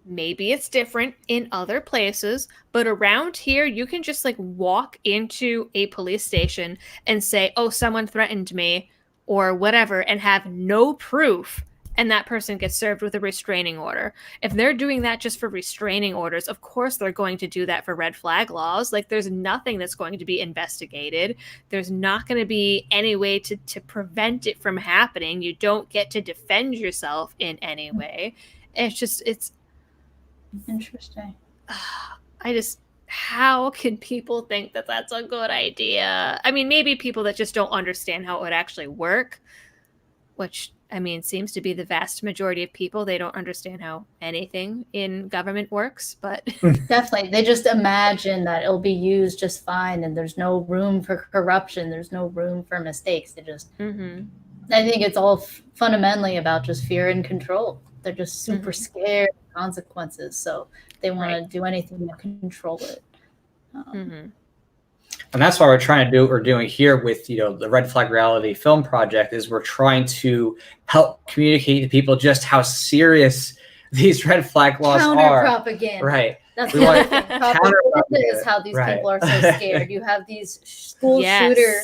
S3: maybe it's different in other places, but around here, you can just like walk into a police station and say, oh, someone threatened me or whatever, and have no proof. And that person gets served with a restraining order. If they're doing that just for restraining orders, of course they're going to do that for red flag laws. Like there's nothing that's going to be investigated. There's not going to be any way to prevent it from happening. You don't get to defend yourself in any way. It's
S2: interesting.
S3: How can people think that that's a good idea? I mean, maybe people that just don't understand how it would actually work, which, I mean, seems to be the vast majority of people. They don't understand how anything in government works, but
S2: definitely they just imagine that it'll be used just fine and there's no room for corruption, there's no room for mistakes. They just I think it's all fundamentally about just fear and control. They're just super scared of consequences, so they want to do anything to control it.
S1: And that's why we're trying to do what we're doing here with, you know, the Red Flag Reality Film Project, is we're trying to help communicate to people just how serious these red flag laws are.
S2: Propaganda.
S1: Right.
S2: That's the other thing. Propaganda is how these people are so scared. You have these school shooter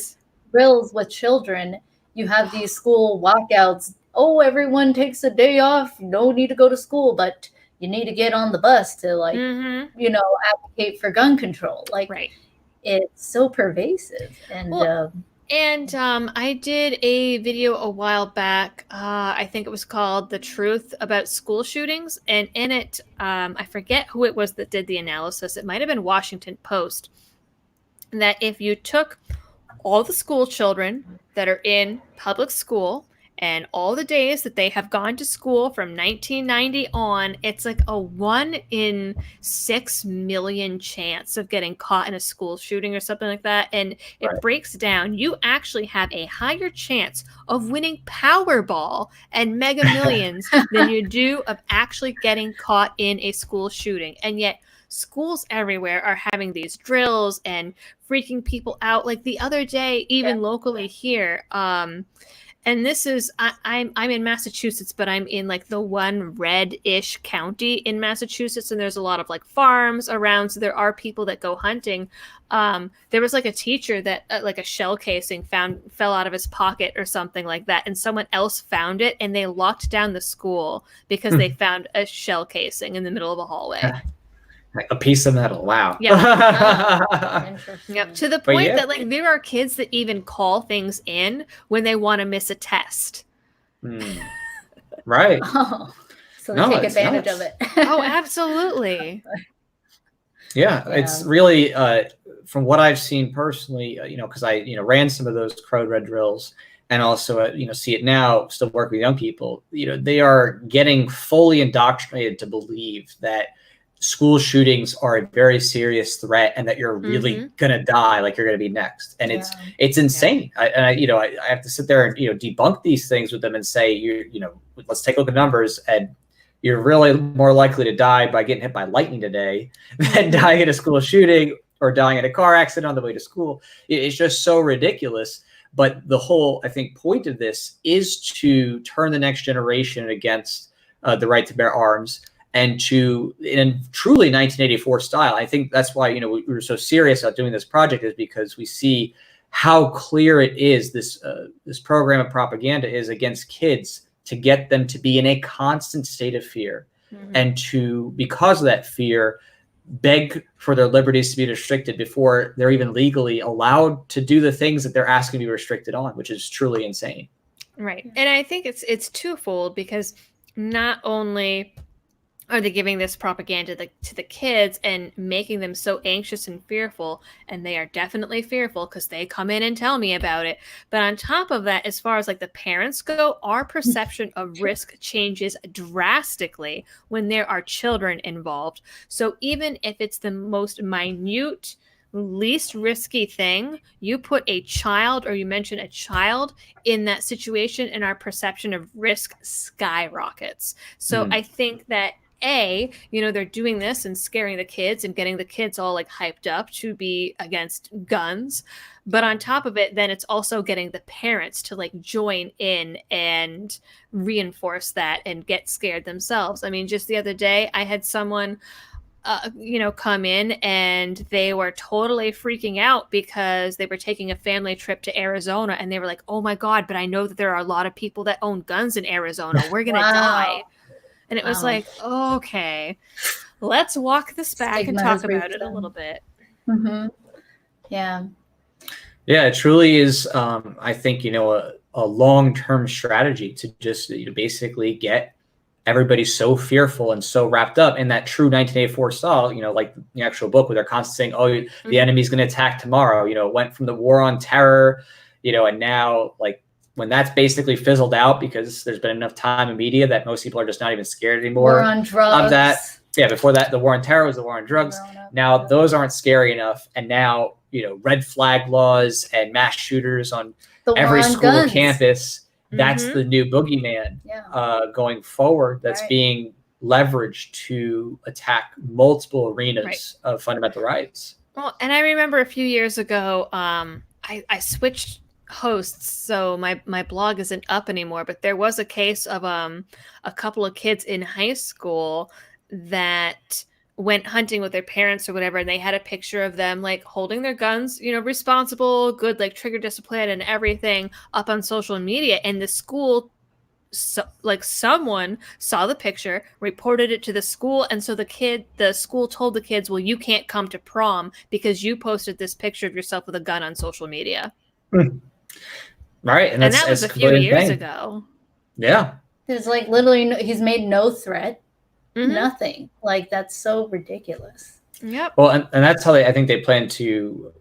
S2: drills with children. You have these school walkouts. Oh, everyone takes a day off. No need to go to school, but you need to get on the bus to like, you know, advocate for gun control. Like, it's so pervasive. And
S3: I did a video a while back. I think it was called "The Truth About School Shootings," and in it, I forget who it was that did the analysis. It might have been Washington Post. That if you took all the school children that are in public school and all the days that they have gone to school from 1990 on, it's like a 1 in 6 million chance of getting caught in a school shooting or something like that. And it breaks down. You actually have a higher chance of winning Powerball and Mega Millions than you do of actually getting caught in a school shooting. And yet schools everywhere are having these drills and freaking people out. Like the other day, even locally here, and this is, I'm in Massachusetts, but I'm in like the one red-ish county in Massachusetts, and there's a lot of like farms around, so there are people that go hunting. There was like a teacher that like a shell casing fell out of his pocket or something like that, and someone else found it, and they locked down the school because they found a shell casing in the middle of a hallway.
S1: Like a piece of metal. Wow.
S3: Yep. To the point that like there are kids that even call things in when they want to miss a test.
S1: Right.
S2: Oh, so they take advantage of it.
S3: Oh, absolutely.
S1: Yeah, it's really from what I've seen personally, you know, because I ran some of those Code Red drills, and also see it now, still work with young people, they are getting fully indoctrinated to believe that school shootings are a very serious threat and that you're really gonna die, like you're gonna be next. And it's insane. I have to sit there and debunk these things with them and say, let's take a look at numbers, and you're really more likely to die by getting hit by lightning today than dying in a school shooting or dying in a car accident on the way to school. It's just so ridiculous. But the whole, I think, point of this is to turn the next generation against the right to bear arms, and to, in truly 1984 style. I think that's why we were so serious about doing this project, is because we see how clear it is, this program of propaganda is against kids, to get them to be in a constant state of fear, and to, because of that fear, beg for their liberties to be restricted before they're even legally allowed to do the things that they're asking to be restricted on, which is truly insane.
S3: Right. And I think it's twofold, because not only are they giving this propaganda to the kids and making them so anxious and fearful, and they are definitely fearful because they come in and tell me about it. But on top of that, as far as like the parents go, our perception of risk changes drastically when there are children involved. So even if it's the most minute, least risky thing, you put a child, or you mention a child in that situation, and our perception of risk skyrockets. So I think that they're doing this and scaring the kids and getting the kids all like hyped up to be against guns. But on top of it, then it's also getting the parents to like join in and reinforce that and get scared themselves. I mean, just the other day, I had someone come in, and they were totally freaking out because they were taking a family trip to Arizona, and they were like, oh my God, but I know that there are a lot of people that own guns in Arizona. We're going to die. And it was like, okay, let's walk this back Stigma and talk about it a little bit.
S2: Yeah.
S1: Yeah, it truly is, I think, a long-term strategy to just basically get everybody so fearful and so wrapped up in that true 1984 style, like the actual book, where they're constantly saying, oh, the enemy's going to attack tomorrow. It went from the war on terror, and now, like, when that's basically fizzled out because there's been enough time in media that most people are just not even scared anymore
S2: war on drugs.
S1: Of that. Yeah, before that, the war on terror was the war on drugs. Now those aren't scary enough. And now, red flag laws and mass shooters on every school campus, that's the new boogeyman going forward, that's being leveraged to attack multiple arenas of fundamental rights.
S3: Well, and I remember a few years ago, I switched hosts, so my blog isn't up anymore, but there was a case of a couple of kids in high school that went hunting with their parents or whatever, and they had a picture of them like holding their guns, responsible, good, like trigger discipline and everything, up on social media. And the school, someone saw the picture, reported it to the school, and so the school told the kids, well, you can't come to prom because you posted this picture of yourself with a gun on social media.
S1: Right,
S3: and that was a few years ago.
S1: Yeah,
S2: there's like literally he's made no threat, nothing. Like, that's so ridiculous.
S3: Yep.
S1: Well, and that's how I think they plan to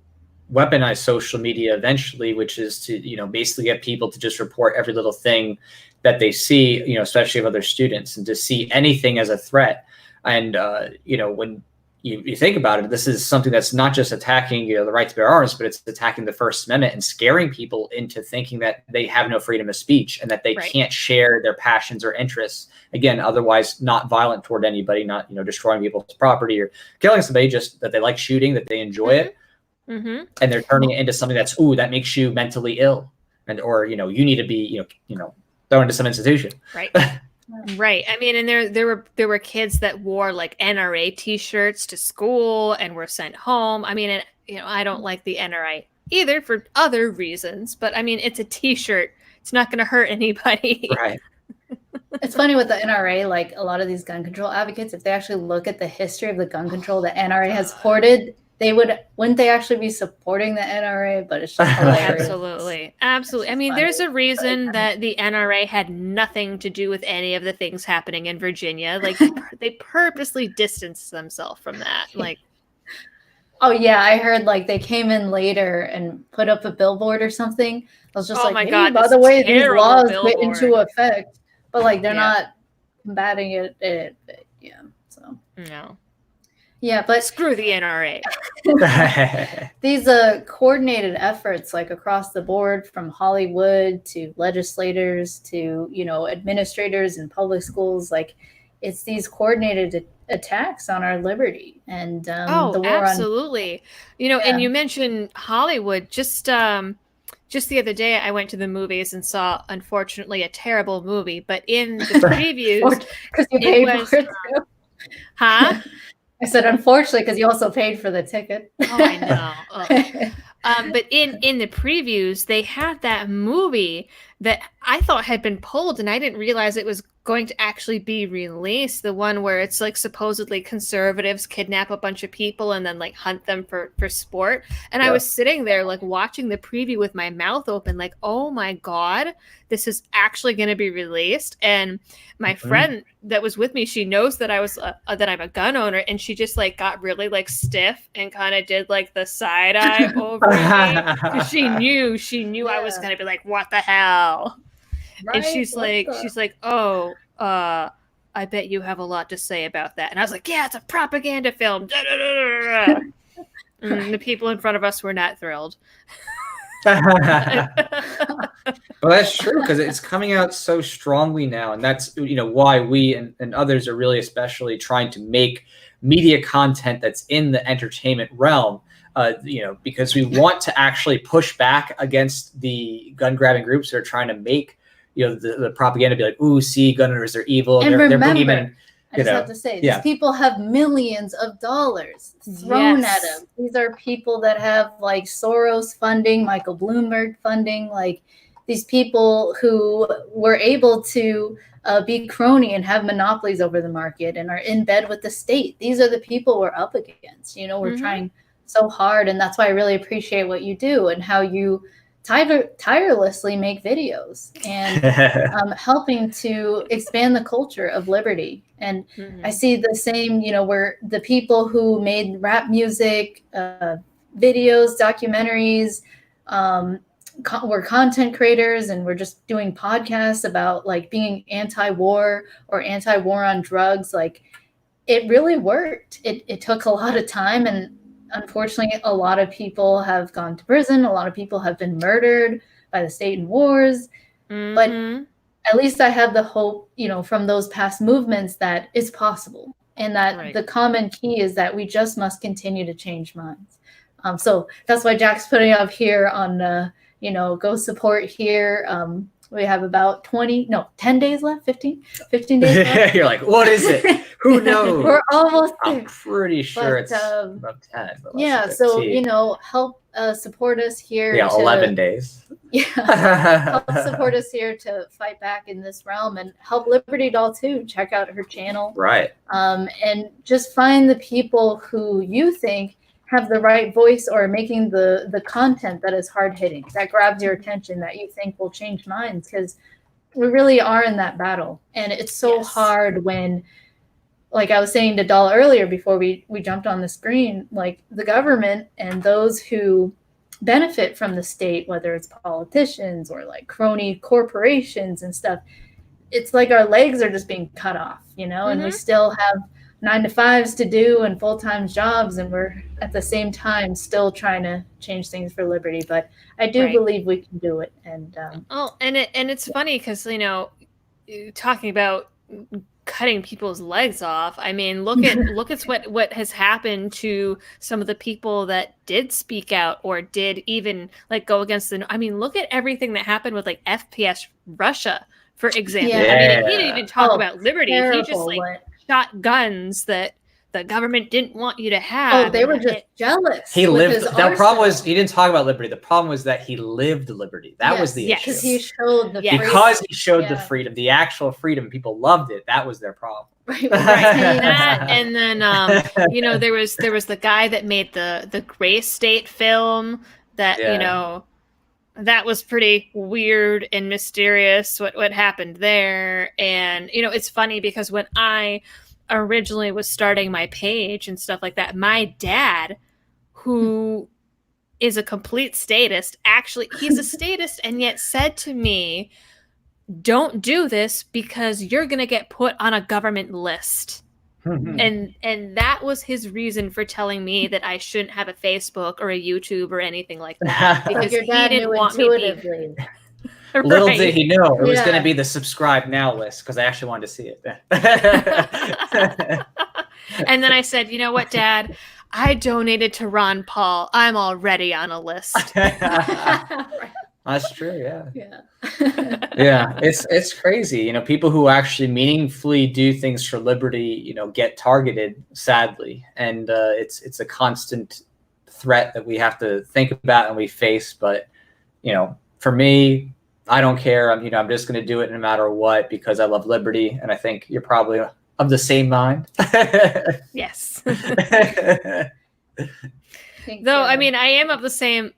S1: weaponize social media eventually, which is to basically get people to just report every little thing that they see, especially of other students, and to see anything as a threat. And when you think about it, this is something that's not just attacking the right to bear arms, but it's attacking the First Amendment and scaring people into thinking that they have no freedom of speech and that they can't share their passions or interests. Again, otherwise not violent toward anybody, not destroying people's property or killing somebody, just that they like shooting, that they enjoy it, and they're turning it into something that's that makes you mentally ill, or you need to be thrown into some institution.
S3: Right. Right. I mean, and there were kids that wore like NRA T-shirts to school and were sent home. I mean, and I don't like the NRA either for other reasons, but I mean, it's a T-shirt. It's not going to hurt anybody.
S1: Right.
S2: It's funny with the NRA, like a lot of these gun control advocates, if they actually look at the history of the gun control that NRA has supported, wouldn't they actually be supporting the NRA? But it's just hilarious.
S3: Absolutely. I mean, there's a reason that the NRA had nothing to do with any of the things happening in Virginia. Like, they purposely distanced themselves from that. Like,
S2: Oh yeah, I heard like they came in later and put up a billboard or something. I was just
S3: Oh
S2: like,
S3: my
S2: hey,
S3: God,
S2: by
S3: this
S2: the way, these
S3: terrible
S2: laws went into
S3: billboard.
S2: effect, but like they're
S3: Yeah.
S2: not combating it. Yeah, so
S3: No.
S2: yeah, but
S3: Screw the NRA.
S2: these coordinated efforts like across the board from Hollywood to legislators to administrators in public schools, like it's these coordinated attacks on our liberty and
S3: Oh,
S2: the war on
S3: absolutely. And you mentioned Hollywood. Just the other day, I went to the movies and saw, unfortunately, a terrible movie. But in the previews,
S2: because you
S3: it
S2: paid
S3: was,
S2: for it too.
S3: huh?
S2: I said unfortunately because you also paid for the ticket.
S3: Oh, I know. But in the previews, they had that movie that I thought had been pulled, and I didn't realize it was going to actually be released. The one where it's like supposedly conservatives kidnap a bunch of people and then like hunt them for sport. And I was sitting there like watching the preview with my mouth open, like, oh my God, this is actually going to be released. And my friend that was with me, she knows that that I'm a gun owner, and she just like got really like stiff and kind of did like the side eye over me because she knew I was gonna be like, what the hell? Right? And she's like, oh, I bet you have a lot to say about that. And I was like, yeah, it's a propaganda film. And the people in front of us were not thrilled.
S1: Well, that's true because it's coming out so strongly now, and that's why we and others are really especially trying to make media content that's in the entertainment realm. Because we want to actually push back against the gun grabbing groups that are trying to make the propaganda be like, ooh, see, gun owners are evil.
S2: And
S1: they're
S2: remember,
S1: boogeymen.
S2: I just have to say, these people have millions of dollars thrown at them. These are people that have like Soros funding, Michael Bloomberg funding, like these people who were able to be crony and have monopolies over the market and are in bed with the state. These are the people we're up against. We're trying so hard, and that's why I really appreciate what you do and how you tirelessly make videos and helping to expand the culture of liberty. And I see the same, where the people who made rap music, videos, documentaries, we're content creators, and we're just doing podcasts about like being anti-war or anti-war on drugs. Like it really worked. It took a lot of time, and unfortunately, a lot of people have gone to prison. A lot of people have been murdered by the state in wars. But at least I have the hope, from those past movements that it's possible. And that the common key is that we just must continue to change minds. So that's why Jack's putting up here on, go support here. We have about 10 days left, 15 days left.
S1: You're like, what is it? Who knows?
S2: We're almost there.
S1: I'm pretty sure it's about 10.
S2: Yeah, so, help support us here.
S1: Yeah, 11 days.
S2: Yeah, help support us here to fight back in this realm, and help Liberty Doll too. Check out her channel.
S1: Right.
S2: And just find the people who you think have the right voice or making the content that is hard hitting, that grabs your attention, that you think will change minds, because we really are in that battle. And it's so hard when, like I was saying to Doll earlier before we jumped on the screen, like the government and those who benefit from the state, whether it's politicians or like crony corporations and stuff, it's like our legs are just being cut off, and we still have 9-to-5s to do and full-time jobs, and we're at the same time still trying to change things for liberty. But I do believe we can do it. And
S3: it's funny because talking about cutting people's legs off, I mean, look at what has happened to some of the people that did speak out or did even like go against look at everything that happened with like FPS Russia, for example. I mean, he didn't even talk about liberty. He just shot guns that the government didn't want you to have.
S2: Oh, they were just jealous.
S1: He lived. The problem was he didn't talk about liberty. The problem was that he lived liberty. That was the issue.
S2: Because he showed the
S1: because he showed the freedom, the actual freedom. People loved it. That was their problem.
S3: Right. And then there was the guy that made the Gray State film that that was pretty weird and mysterious what happened there. And it's funny because when I originally was starting my page and stuff like that, my dad, who is a complete statist. Actually, he's a statist and yet said to me, don't do this because you're going to get put on a government list. And that was his reason for telling me that I shouldn't have a Facebook or a YouTube or anything like that, because
S2: Like your dad
S3: he didn't
S2: knew
S3: want
S2: intuitively.
S1: Little
S3: Right.
S1: did he know it was
S2: Yeah.
S1: going to be the subscribe now list, because I actually wanted to see it.
S3: And then I said, you know what, Dad? I donated to Ron Paul. I'm already on a list.
S1: That's true. Yeah.
S2: Yeah.
S1: Yeah. It's crazy. You know, people who actually meaningfully do things for liberty, you know, get targeted, sadly. And it's a constant threat that we have to think about and we face. But, you know, for me, I don't care. I'm just going to do it no matter what, because I love liberty. And I think you're probably of the same mind.
S3: Yes.
S2: Think,
S3: Though, I mean, I am of the same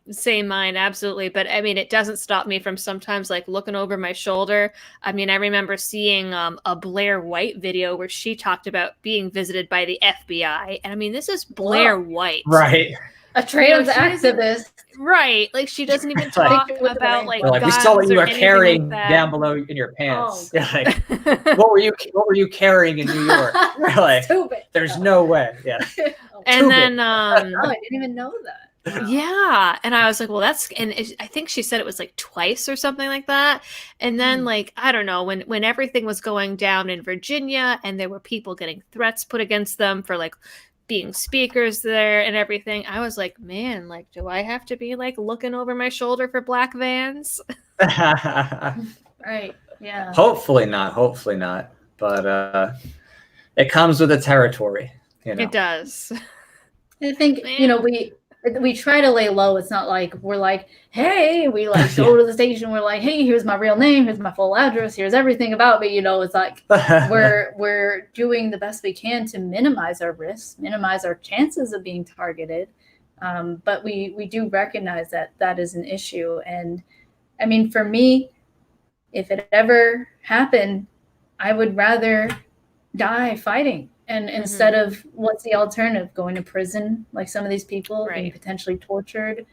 S3: mind, absolutely. But I mean, it doesn't stop me from sometimes like looking over my shoulder. I mean, I remember seeing a Blair White video where she talked about being visited by the FBI. And I mean, this is Blair White.
S1: Right.
S2: a trans
S3: she doesn't-
S2: activist.
S3: Right. Like, she doesn't even
S1: Like-
S3: talk
S2: With the
S3: about
S2: rainbow.
S3: like
S1: Like, we
S3: guns
S1: saw what you
S3: or
S1: were
S3: anything
S1: carrying
S3: like that.
S1: down below in your pants.
S2: Oh,
S1: Like, what were you carrying in New York? Like,
S2: Stupid.
S1: there's no way. Yeah.
S3: And
S1: Too
S3: then
S2: Oh, I didn't even know that.
S3: yeah, and I was like, well, that's, and I think she said it was like twice or something like that. And then like, I don't know, when everything was going down in Virginia and there were people getting threats put against them for like being speakers there and everything, I was like, man, like, do I have to be like looking over my shoulder for black vans?
S2: Right. Yeah.
S1: Hopefully not. But it comes with the territory. You know.
S3: It does.
S2: I think,
S3: Man.
S2: you know, we try to lay low. It's not like we're like, hey, we like go to the station. We're like, hey, here's my real name. Here's my full address. Here's everything about me. You know, it's like we're doing the best we can to minimize our risks, minimize our chances of being targeted. But we do recognize that is an issue. And I mean, for me, if it ever happened, I would rather die fighting. And instead of, what's the alternative? Going to prison, like some of these people, being potentially tortured.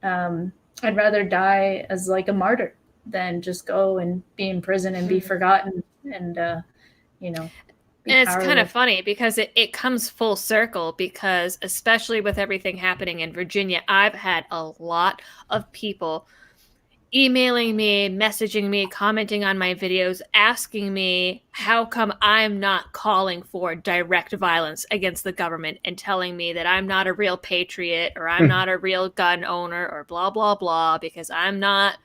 S2: I'd rather die as like a martyr than just go and be in prison and be forgotten and, you know.
S3: And it's kind of funny because it comes full circle, because especially with everything happening in Virginia, I've had a lot of people emailing me, messaging me, commenting on my videos, asking me how come I'm not calling for direct violence against the government and telling me that I'm not a real patriot or I'm not a real gun owner or blah, blah, blah, because I'm not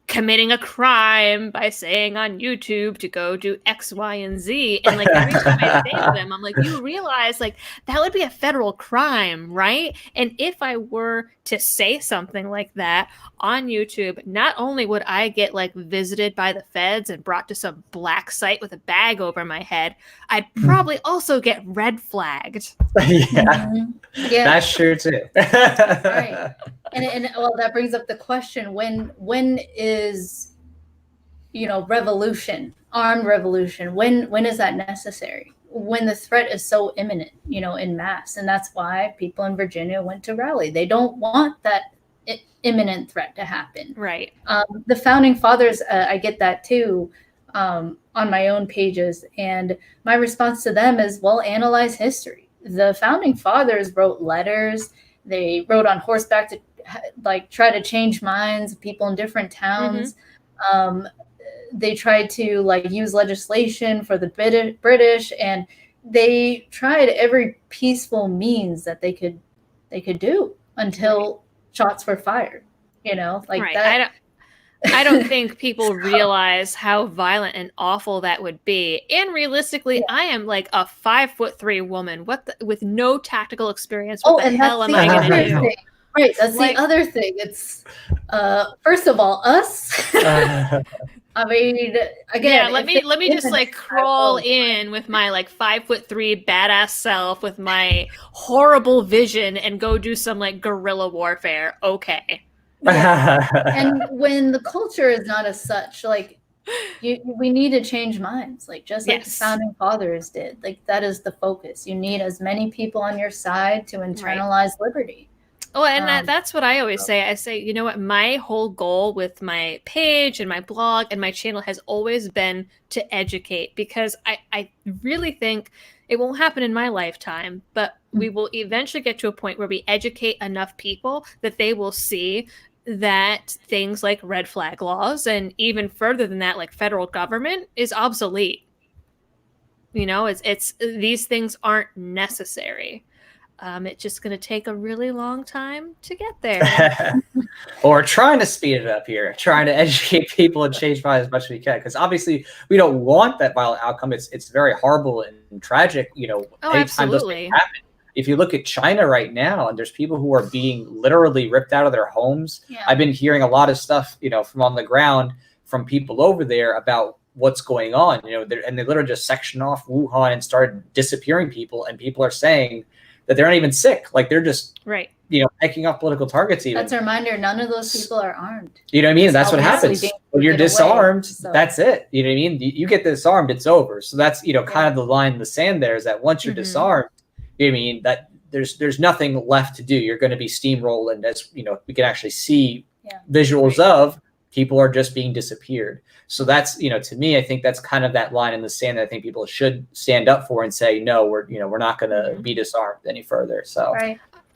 S3: committing a crime by saying on YouTube to go do X, Y, and Z. And like every time I say to them, I'm like, you realize like that would be a federal crime, right? And if I were to say something like that on YouTube, not only would I get like visited by the feds and brought to some black site with a bag over my head, I'd probably also get red flagged.
S1: Yeah.
S2: Yeah.
S1: That's true too.
S2: Right. And well, that brings up the question: when is, you know, revolution, armed revolution? When is that necessary? When the threat is so imminent, you know, in mass, and that's why people in Virginia went to rally. They don't want that imminent threat to happen.
S3: Right.
S2: The founding fathers, I get that too, on my own pages, and my response to them is, well, analyze history. The founding fathers wrote letters. They rode on horseback to like try to change minds of people in different towns. They tried to like use legislation for the British, and they tried every peaceful means that they could do until shots were fired. You know, like that.
S3: I don't think people realize how violent and awful that would be. And realistically, I am like a 5'3" woman. With no tactical experience? What the hell am I going to do?
S2: Right, that's like, the other thing. It's first of all, us. I mean, again,
S3: yeah. Let me just like crawl in with my like 5'3" badass self with my horrible vision and go do some like guerrilla warfare. Okay.
S2: Yeah. And when the culture is not as such, like we need to change minds, like just like the
S3: Yes.
S2: founding fathers did. Like that is the focus. You need as many people on your side to internalize liberty.
S3: Oh, and that's what I always say. I say, you know what? My whole goal with my page and my blog and my channel has always been to educate, because I really think it won't happen in my lifetime, but we will eventually get to a point where we educate enough people that they will see that things like red flag laws, and even further than that, like federal government, is obsolete. You know, it's these things aren't necessary. It's just going to take a really long time to get there.
S1: Well, we're trying to speed it up here, trying to educate people and change minds as much as we can, because obviously we don't want that violent outcome. It's very horrible and tragic, you know. Anytime those things happen. If you look at China right now, and there's people who are being literally ripped out of their homes. Yeah. I've been hearing a lot of stuff, you know, from on the ground from people over there about what's going on, you know, and they literally just sectioned off Wuhan and started disappearing people, and people are saying that they're not even sick. Like they're just, you know, picking off political targets even.
S2: That's a reminder, none of those people are armed.
S1: You know what I mean? That's what happens. When you're disarmed, that's it. You know what I mean? You get disarmed, it's over. So that's, you know, kind of the line in the sand there, is that once you're disarmed, you know what I mean, that there's nothing left to do. You're going to be steamrolled, and as, you know, we can actually see visuals of people are just being disappeared. So that's, you know, to me, I think that's kind of that line in the sand that I think people should stand up for and say, no, we're not going to be disarmed any further. So,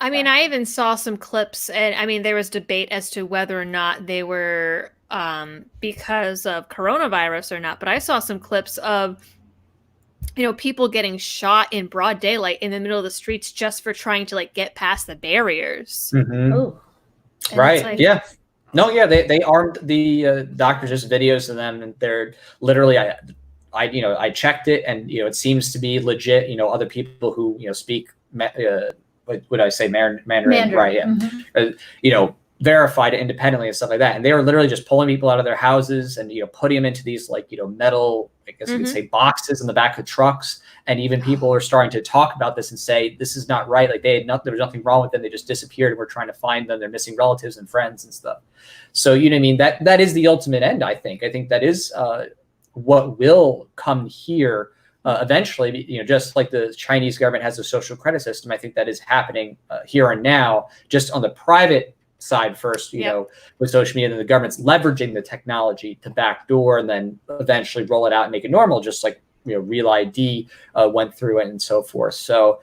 S3: I mean, I even saw some clips, and I mean, there was debate as to whether or not they were because of coronavirus or not. But I saw some clips of, you know, people getting shot in broad daylight in the middle of the streets just for trying to like get past the barriers.
S2: Oh,
S1: right. Like, yeah. No, yeah, they armed the doctors. Just videos of them, and they're literally, I checked it, and you know, it seems to be legit. You know, other people who, you know, speak what would I say, Mandarin, right? Yeah, you know, verified it independently and stuff like that. And they were literally just pulling people out of their houses and, you know, putting them into these, like, you know, metal, I guess you could say, boxes in the back of trucks. And even people are starting to talk about this and say, this is not right. Like there was nothing wrong with them. They just disappeared. And we're trying to find them. They're missing relatives and friends and stuff. So, you know what I mean? That is the ultimate end, I think. I think that is what will come here eventually. You know, just like the Chinese government has a social credit system, I think that is happening here and now, just on the private side first, you know, with social media, and then the government's leveraging the technology to backdoor and then eventually roll it out and make it normal, just like, you know, Real ID went through it and so forth. So,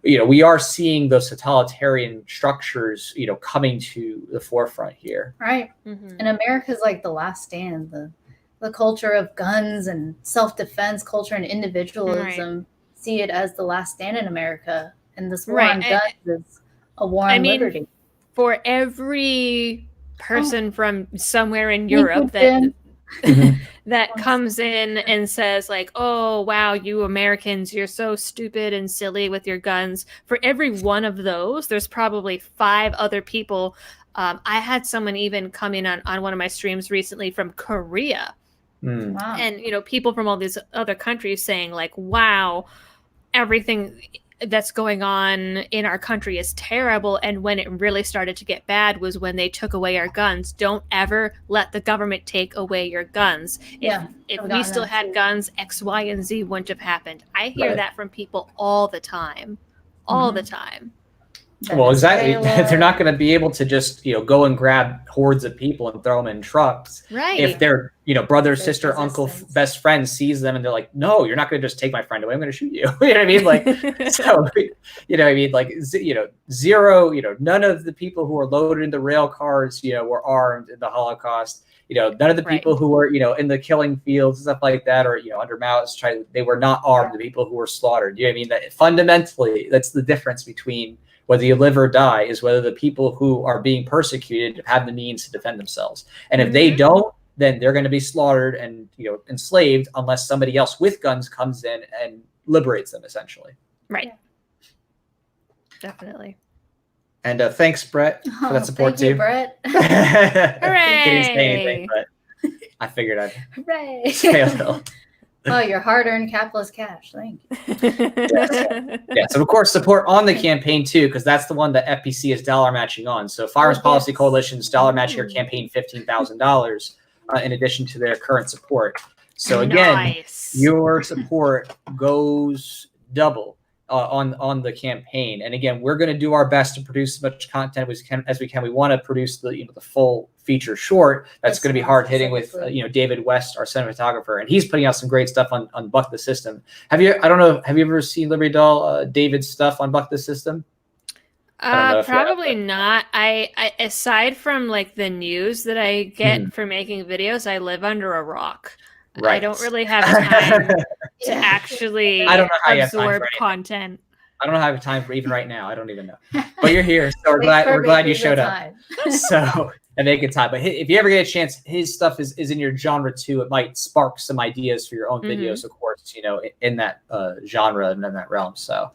S1: you know, we are seeing those totalitarian structures, you know, coming to the forefront here.
S2: Right. And America's like the last stand, the culture of guns and self-defense culture and individualism see it as the last stand in America. And this war on guns is a war on liberty.
S3: For every person from somewhere in Europe that comes in and says like, oh, wow, you Americans, you're so stupid and silly with your guns. For every one of those, there's probably 5 other people. I had someone even come in on one of my streams recently from Korea.
S2: Wow.
S3: And, you know, people from all these other countries saying like, wow, everything that's going on in our country is terrible. And when it really started to get bad was when they took away our guns. Don't ever let the government take away your guns. If we still had guns, X, Y, and Z wouldn't have happened. I hear that from people all the time. All the time.
S1: Well, exactly. They're not going to be able to just, you know, go and grab hordes of people and throw them in trucks.
S3: Right.
S1: If their, you know, brother, sister, uncle, best friend sees them and they're like, no, you're not going to just take my friend away. I'm going to shoot you. You know what I mean? Like, so, you know what I mean? Like, you know, zero, you know, none of the people who were loaded into rail cars, you know, were armed in the Holocaust. You know, none of the people who were, you know, in the killing fields and stuff like that, or, you know, under Mao's they were not armed. The people who were slaughtered. You know what I mean? That fundamentally, that's the difference between whether you live or die, is whether the people who are being persecuted have the means to defend themselves. And if they don't, then they're going to be slaughtered and, you know, enslaved unless somebody else with guns comes in and liberates them, essentially.
S3: Right. Definitely.
S1: And thanks, Brett, for that support
S2: thank
S1: too.
S2: You, Brett.
S3: Hooray!
S1: Didn't say anything, but I figured I'd
S2: Hooray!
S1: say a little.
S2: Oh, your hard-earned capitalist cash. Thank you.
S1: Yeah, so of course support on the campaign too, because that's the one that FPC is dollar matching on. So Firearms Policy Coalition's dollar matching your campaign $15,000. in addition to their current support. So again, your support goes double on the campaign. And again, we're going to do our best to produce as much content as we can. We want to produce the full feature short. That's going to be hard hitting with David West, our cinematographer, and he's putting out some great stuff on Buck the System. Have you ever seen Liberty Doll David's stuff on Buck the System?
S3: Probably not. I aside from like the news that I get for making videos, I live under a rock. Right. I don't really have time to actually absorb content.
S1: I don't know how I have time for even right now. I don't even know. But you're here, so we're glad you showed up. So and make it time. But if you ever get a chance, his stuff is in your genre too. It might spark some ideas for your own videos, of course, in that genre and in that realm. So,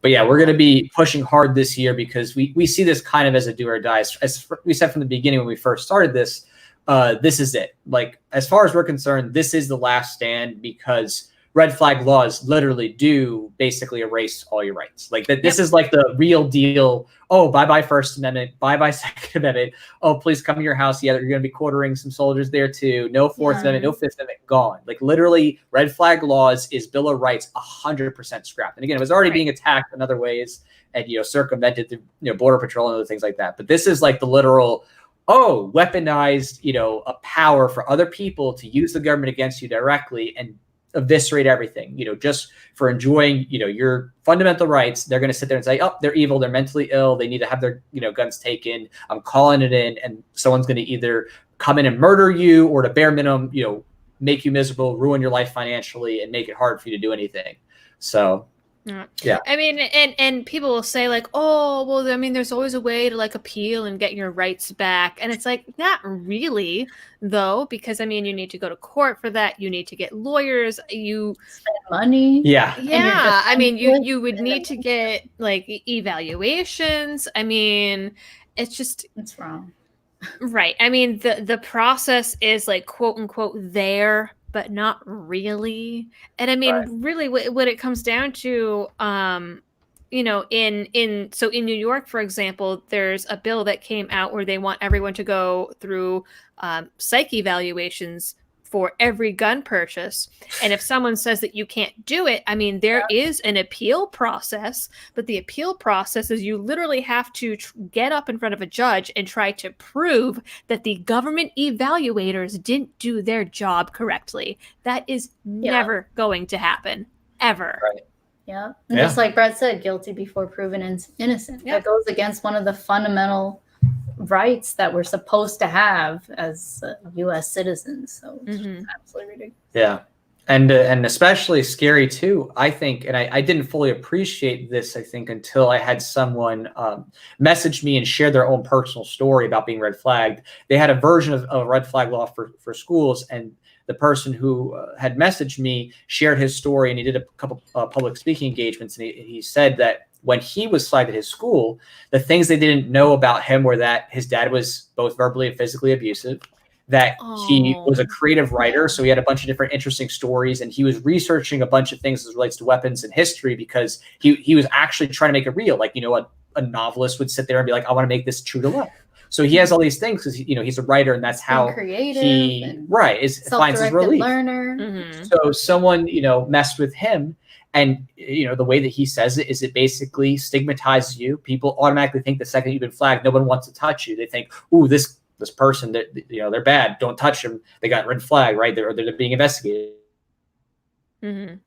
S1: but yeah, we're going to be pushing hard this year because we see this kind of as a do or die. As we said from the beginning when we first started this, this is it. Like, as far as we're concerned, this is the last stand because red flag laws literally do basically erase all your rights. Like that, this is like the real deal. Oh, bye-bye First Amendment, bye-bye Second Amendment. Oh, please come to your house. Yeah, you're going to be quartering some soldiers there too. No Fourth Amendment, no Fifth Amendment, gone. Like literally, red flag laws is Bill of Rights 100% scrapped. And again, it was already being attacked in other ways and circumvented through Border Patrol and other things like that. But this is like the literal weaponized a power for other people to use the government against you directly and eviscerate everything, just for enjoying, your fundamental rights. They're going to sit there and say, oh, they're evil. They're mentally ill. They need to have their, guns taken. I'm calling it in. And someone's going to either come in and murder you or, to bare minimum, make you miserable, ruin your life financially, and make it hard for you to do anything. So, yeah.
S3: I mean, and people will say like, oh, well, I mean, there's always a way to like appeal and get your rights back. And it's like, not really, though, because I mean, you need to go to court for that. You need to get lawyers. You
S2: spend money.
S3: Yeah. Yeah. I mean, you would need to get like evaluations. I mean, it's
S2: wrong.
S3: Right. I mean, the process is like, quote unquote, there, but not really. And I mean, really what it comes down to, in New York, for example, there's a bill that came out where they want everyone to go through psych evaluations for every gun purchase. And if someone says that you can't do it, I mean, there is an appeal process, but the appeal process is you literally have to get up in front of a judge and try to prove that the government evaluators didn't do their job correctly. That is never going to happen, ever.
S1: Right.
S2: Yeah. And just like Brett said, guilty before proven innocent. Yeah. That goes against one of the fundamental rights that we're supposed to have as U.S. citizens. So it's absolutely ridiculous.
S1: Yeah. And especially scary too, I think, and I didn't fully appreciate this, I think, until I had someone message me and share their own personal story about being red flagged. They had a version of a red flag law for schools, and the person who had messaged me shared his story, and he did a couple public speaking engagements, and he said that when he was flagged at his school, the things they didn't know about him were that his dad was both verbally and physically abusive, that he was a creative writer. So he had a bunch of different interesting stories, and he was researching a bunch of things as relates to weapons and history because he was actually trying to make it real. Like, a novelist would sit there and be like, I want to make this true to life. So he has all these things because he's a writer, and that's how he finds his relief.
S2: Learner.
S1: So someone messed with him, and the way that he says it is it basically stigmatizes you. People automatically think the second you've been flagged, no one wants to touch you. They think, ooh, this person that they're bad. Don't touch them. They got red flag, right? They're being investigated. And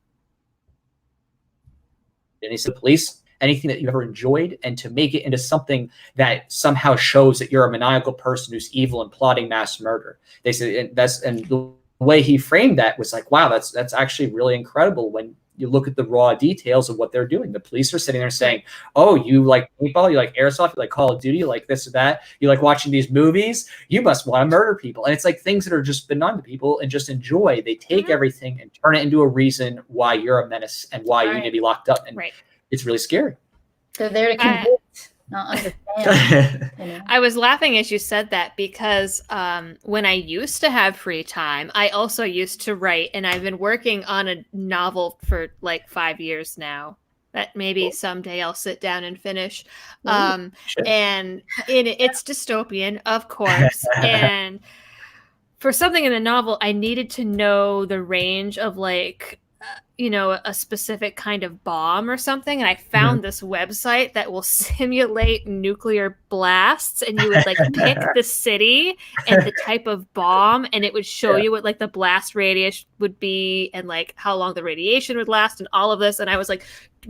S1: he said, police, anything that you've ever enjoyed, and to make it into something that somehow shows that you're a maniacal person who's evil and plotting mass murder. They said, and the way he framed that was like, wow, that's actually really incredible when you look at the raw details of what they're doing. The police are sitting there saying, oh, you like paintball, you like airsoft, you like Call of Duty, you like this or that, you like watching these movies, you must want to murder people. And it's like things that are just benign to people and just enjoy. They take everything and turn it into a reason why you're a menace and why you need to be locked up. And it's really scary.
S2: They're there to convict, not understand.
S3: I was laughing as you said that because when I used to have free time, I also used to write, and I've been working on a novel for like 5 years now that maybe someday I'll sit down and finish. And it's dystopian, of course. And for something in a novel, I needed to know the range of like, a specific kind of bomb or something. And I found this website that will simulate nuclear blasts, and you would like pick the city and the type of bomb, and it would show you what like the blast radius would be and like how long the radiation would last and all of this. And I was like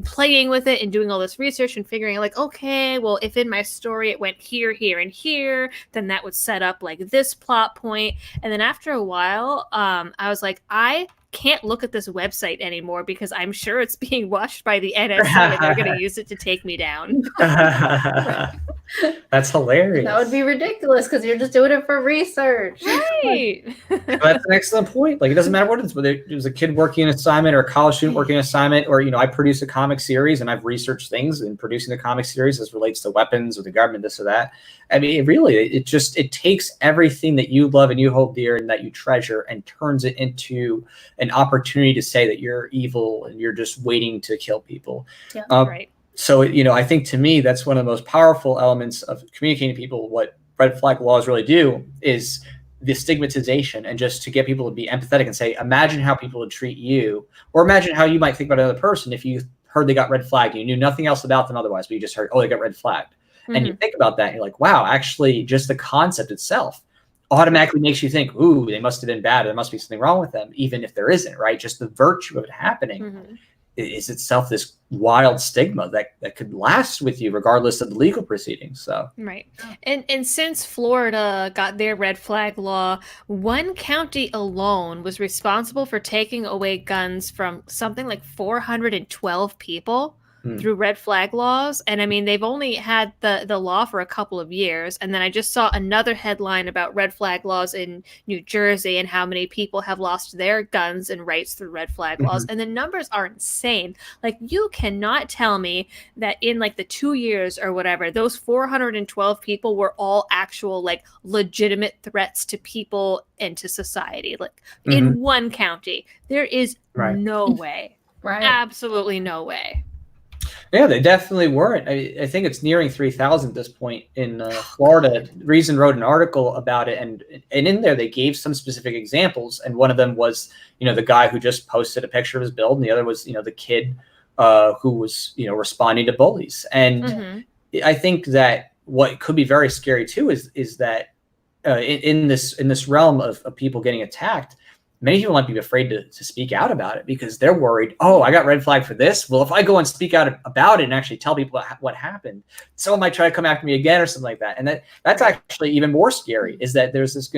S3: playing with it and doing all this research and figuring like, okay, well, if in my story it went here, here, and here, then that would set up like this plot point. And then after a while, I was like, I can't look at this website anymore because I'm sure it's being watched by the NSA and they're going to use it to take me down.
S1: That's hilarious.
S2: That would be ridiculous because you're just doing it for research.
S3: Right.
S1: That's an excellent point. Like, it doesn't matter what it is, whether it was a kid working an assignment or a college student working an assignment, or, I produce a comic series and I've researched things in producing the comic series as relates to weapons or the government, this or that. I mean, it takes everything that you love and you hold dear and that you treasure and turns it into an opportunity to say that you're evil and you're just waiting to kill people.
S2: Yeah,
S3: right.
S1: So, I think to me, that's one of the most powerful elements of communicating to people. What red flag laws really do is the stigmatization, and just to get people to be empathetic and say, imagine how people would treat you, or imagine how you might think about another person if you heard they got red flagged. You knew nothing else about them otherwise, but you just heard, oh, they got red flagged. And you think about that, and you're like, wow, actually, just the concept itself automatically makes you think, ooh, they must have been bad. There must be something wrong with them, even if there isn't, right? Just the virtue of it happening is itself this wild stigma that could last with you regardless of the legal proceedings. So
S3: right. And since Florida got their red flag law, one county alone was responsible for taking away guns from something like 412 people through red flag laws. And I mean, they've only had the law for a couple of years. And then I just saw another headline about red flag laws in New Jersey and how many people have lost their guns and rights through red flag laws. And the numbers are insane. Like, you cannot tell me that in like the 2 years or whatever, those 412 people were all actual like legitimate threats to people and to society. Like in one county, there is no way.
S2: Right.
S3: Absolutely no way.
S1: Yeah, they definitely weren't. I think it's nearing 3,000 at this point in Florida. Reason wrote an article about it, and in there they gave some specific examples. And one of them was, the guy who just posted a picture of his build, and the other was, the kid who was, responding to bullies. And I think that what could be very scary too is that in this realm of people getting attacked, many people might be afraid to speak out about it because they're worried, oh, I got red flag for this. Well, if I go and speak out about it and actually tell people what happened, someone might try to come after me again or something like that. And that's actually even more scary, is that there's this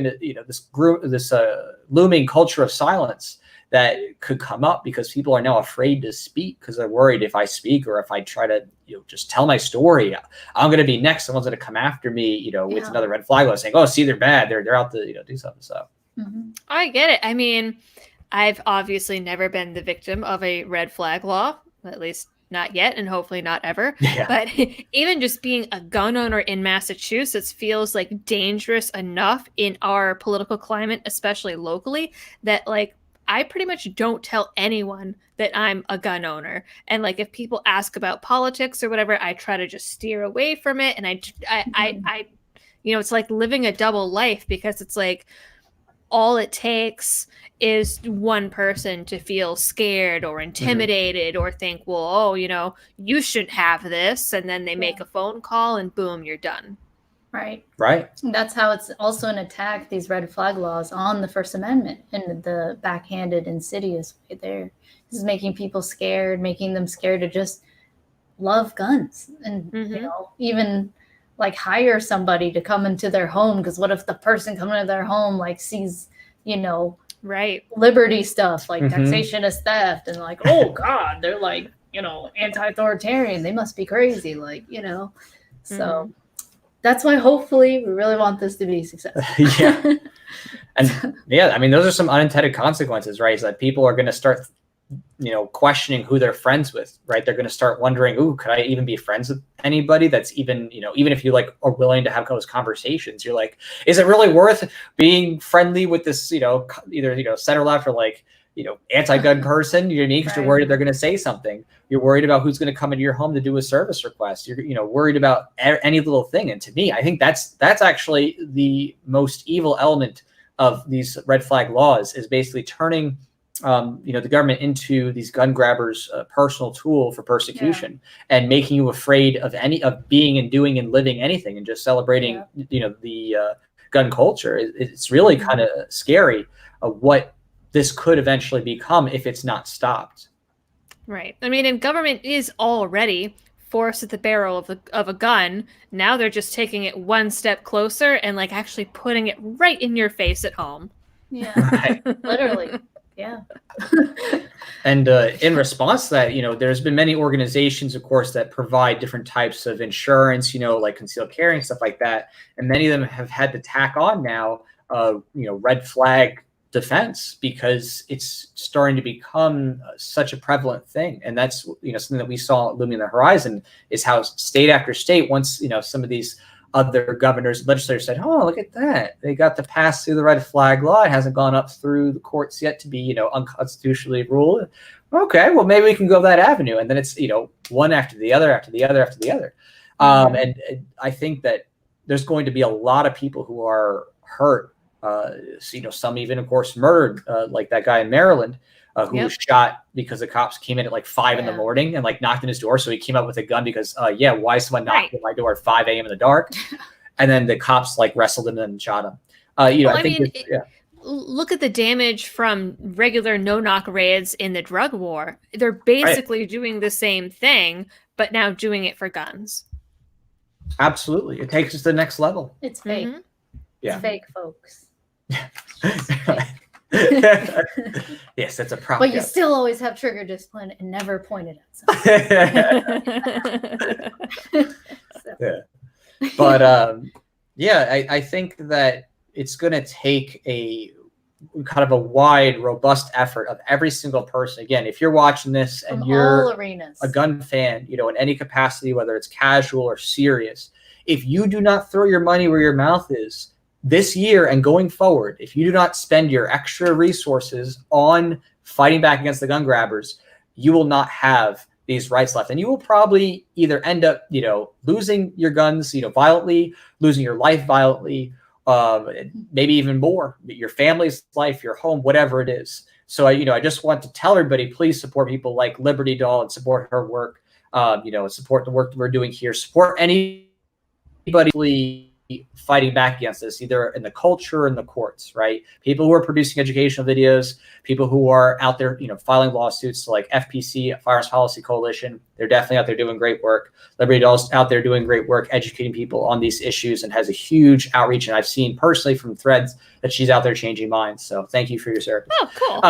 S1: looming culture of silence that could come up because people are now afraid to speak because they're worried if I speak or if I try to just tell my story, I'm going to be next. Someone's going to come after me, with another red flag law saying, oh, see, they're bad. They're out to do something. So.
S3: I get it. I mean, I've obviously never been the victim of a red flag law, at least not yet, and hopefully not ever. Yeah. But even just being a gun owner in Massachusetts feels like dangerous enough in our political climate, especially locally, that like I pretty much don't tell anyone that I'm a gun owner. And like if people ask about politics or whatever, I try to just steer away from it. And I it's like living a double life, because it's like, all it takes is one person to feel scared or intimidated or think, well, you shouldn't have this. And then they make a phone call and boom, you're done.
S2: Right.
S1: Right.
S2: That's how it's also an attack, these red flag laws, on the First Amendment, and the backhanded, insidious way there. This is making people scared, making them scared to just love guns. And, even like hire somebody to come into their home, because what if the person coming into their home like sees, liberty stuff, like taxation is theft, and like, oh God, they're like, anti-authoritarian, they must be crazy, So that's why hopefully we really want this to be successful.
S1: Yeah. And I mean, those are some unintended consequences, right? Is that people are going to start questioning who they're friends with, right? They're going to start wondering, ooh, could I even be friends with anybody that's even, even if you like are willing to have those conversations, you're like, is it really worth being friendly with this, either, center left or like, anti-gun person, you know what I mean? Because you're worried they're going to say something. You're worried about who's going to come into your home to do a service request. You're, worried about any little thing. And to me, I think that's actually the most evil element of these red flag laws is basically turning the government into these gun grabbers' personal tool for persecution, and making you afraid of being and doing and living anything, and just celebrating the gun culture. It's really kind of scary what this could eventually become if it's not stopped.
S3: Right. I mean, and government is already forced at the barrel of a gun. Now they're just taking it one step closer and like actually putting it right in your face at home.
S2: Yeah,
S1: Right.
S2: literally. Yeah.
S1: And in response to that, there's been many organizations, of course, that provide different types of insurance, like concealed carry and stuff like that. And many of them have had to tack on now, red flag defense, because it's starting to become such a prevalent thing. And that's, something that we saw looming on the horizon, is how state after state, once, some of these other governors, legislators said, oh, look at that, they got to pass through the red flag law. It hasn't gone up through the courts yet to be, unconstitutionally ruled. Okay, well, maybe we can go that avenue. And then it's, one after the other, after the other, after the other. And I think that there's going to be a lot of people who are hurt. Some even, of course, murdered, like that guy in Maryland, who was shot because the cops came in at like 5 in the morning and like knocked on his door. So he came up with a gun because, why is someone knocking at my door at 5 a.m. in the dark? And then the cops like wrestled him and shot him.
S3: Look at the damage from regular no-knock raids in the drug war. They're basically doing the same thing, but now doing it for guns.
S1: Absolutely. It takes us to the next level.
S2: It's fake.
S3: Mm-hmm.
S2: It's fake, folks.
S1: Yes, that's a problem.
S2: But you still always have trigger discipline and never pointed at something.
S1: But I think that it's going to take a kind of a wide, robust effort of every single person. Again, if you're watching this and you're a gun fan, in any capacity, whether it's casual or serious, if you do not throw your money where your mouth is this year and going forward, if you do not spend your extra resources on fighting back against the gun grabbers, you will not have these rights left. And you will probably either end up, losing your guns, violently, losing your life violently, maybe even more, your family's life, your home, whatever it is. So, I just want to tell everybody, please support people like Liberty Doll and support her work, support the work that we're doing here, support anybody fighting back against this, either in the culture or in the courts, right? People who are producing educational videos, people who are out there, filing lawsuits like FPC, Firearms Policy Coalition. They're definitely out there doing great work. Liberty Doll's out there doing great work, educating people on these issues, and has a huge outreach. And I've seen personally from threads that she's out there changing minds. So thank you for your service.
S3: Oh, cool.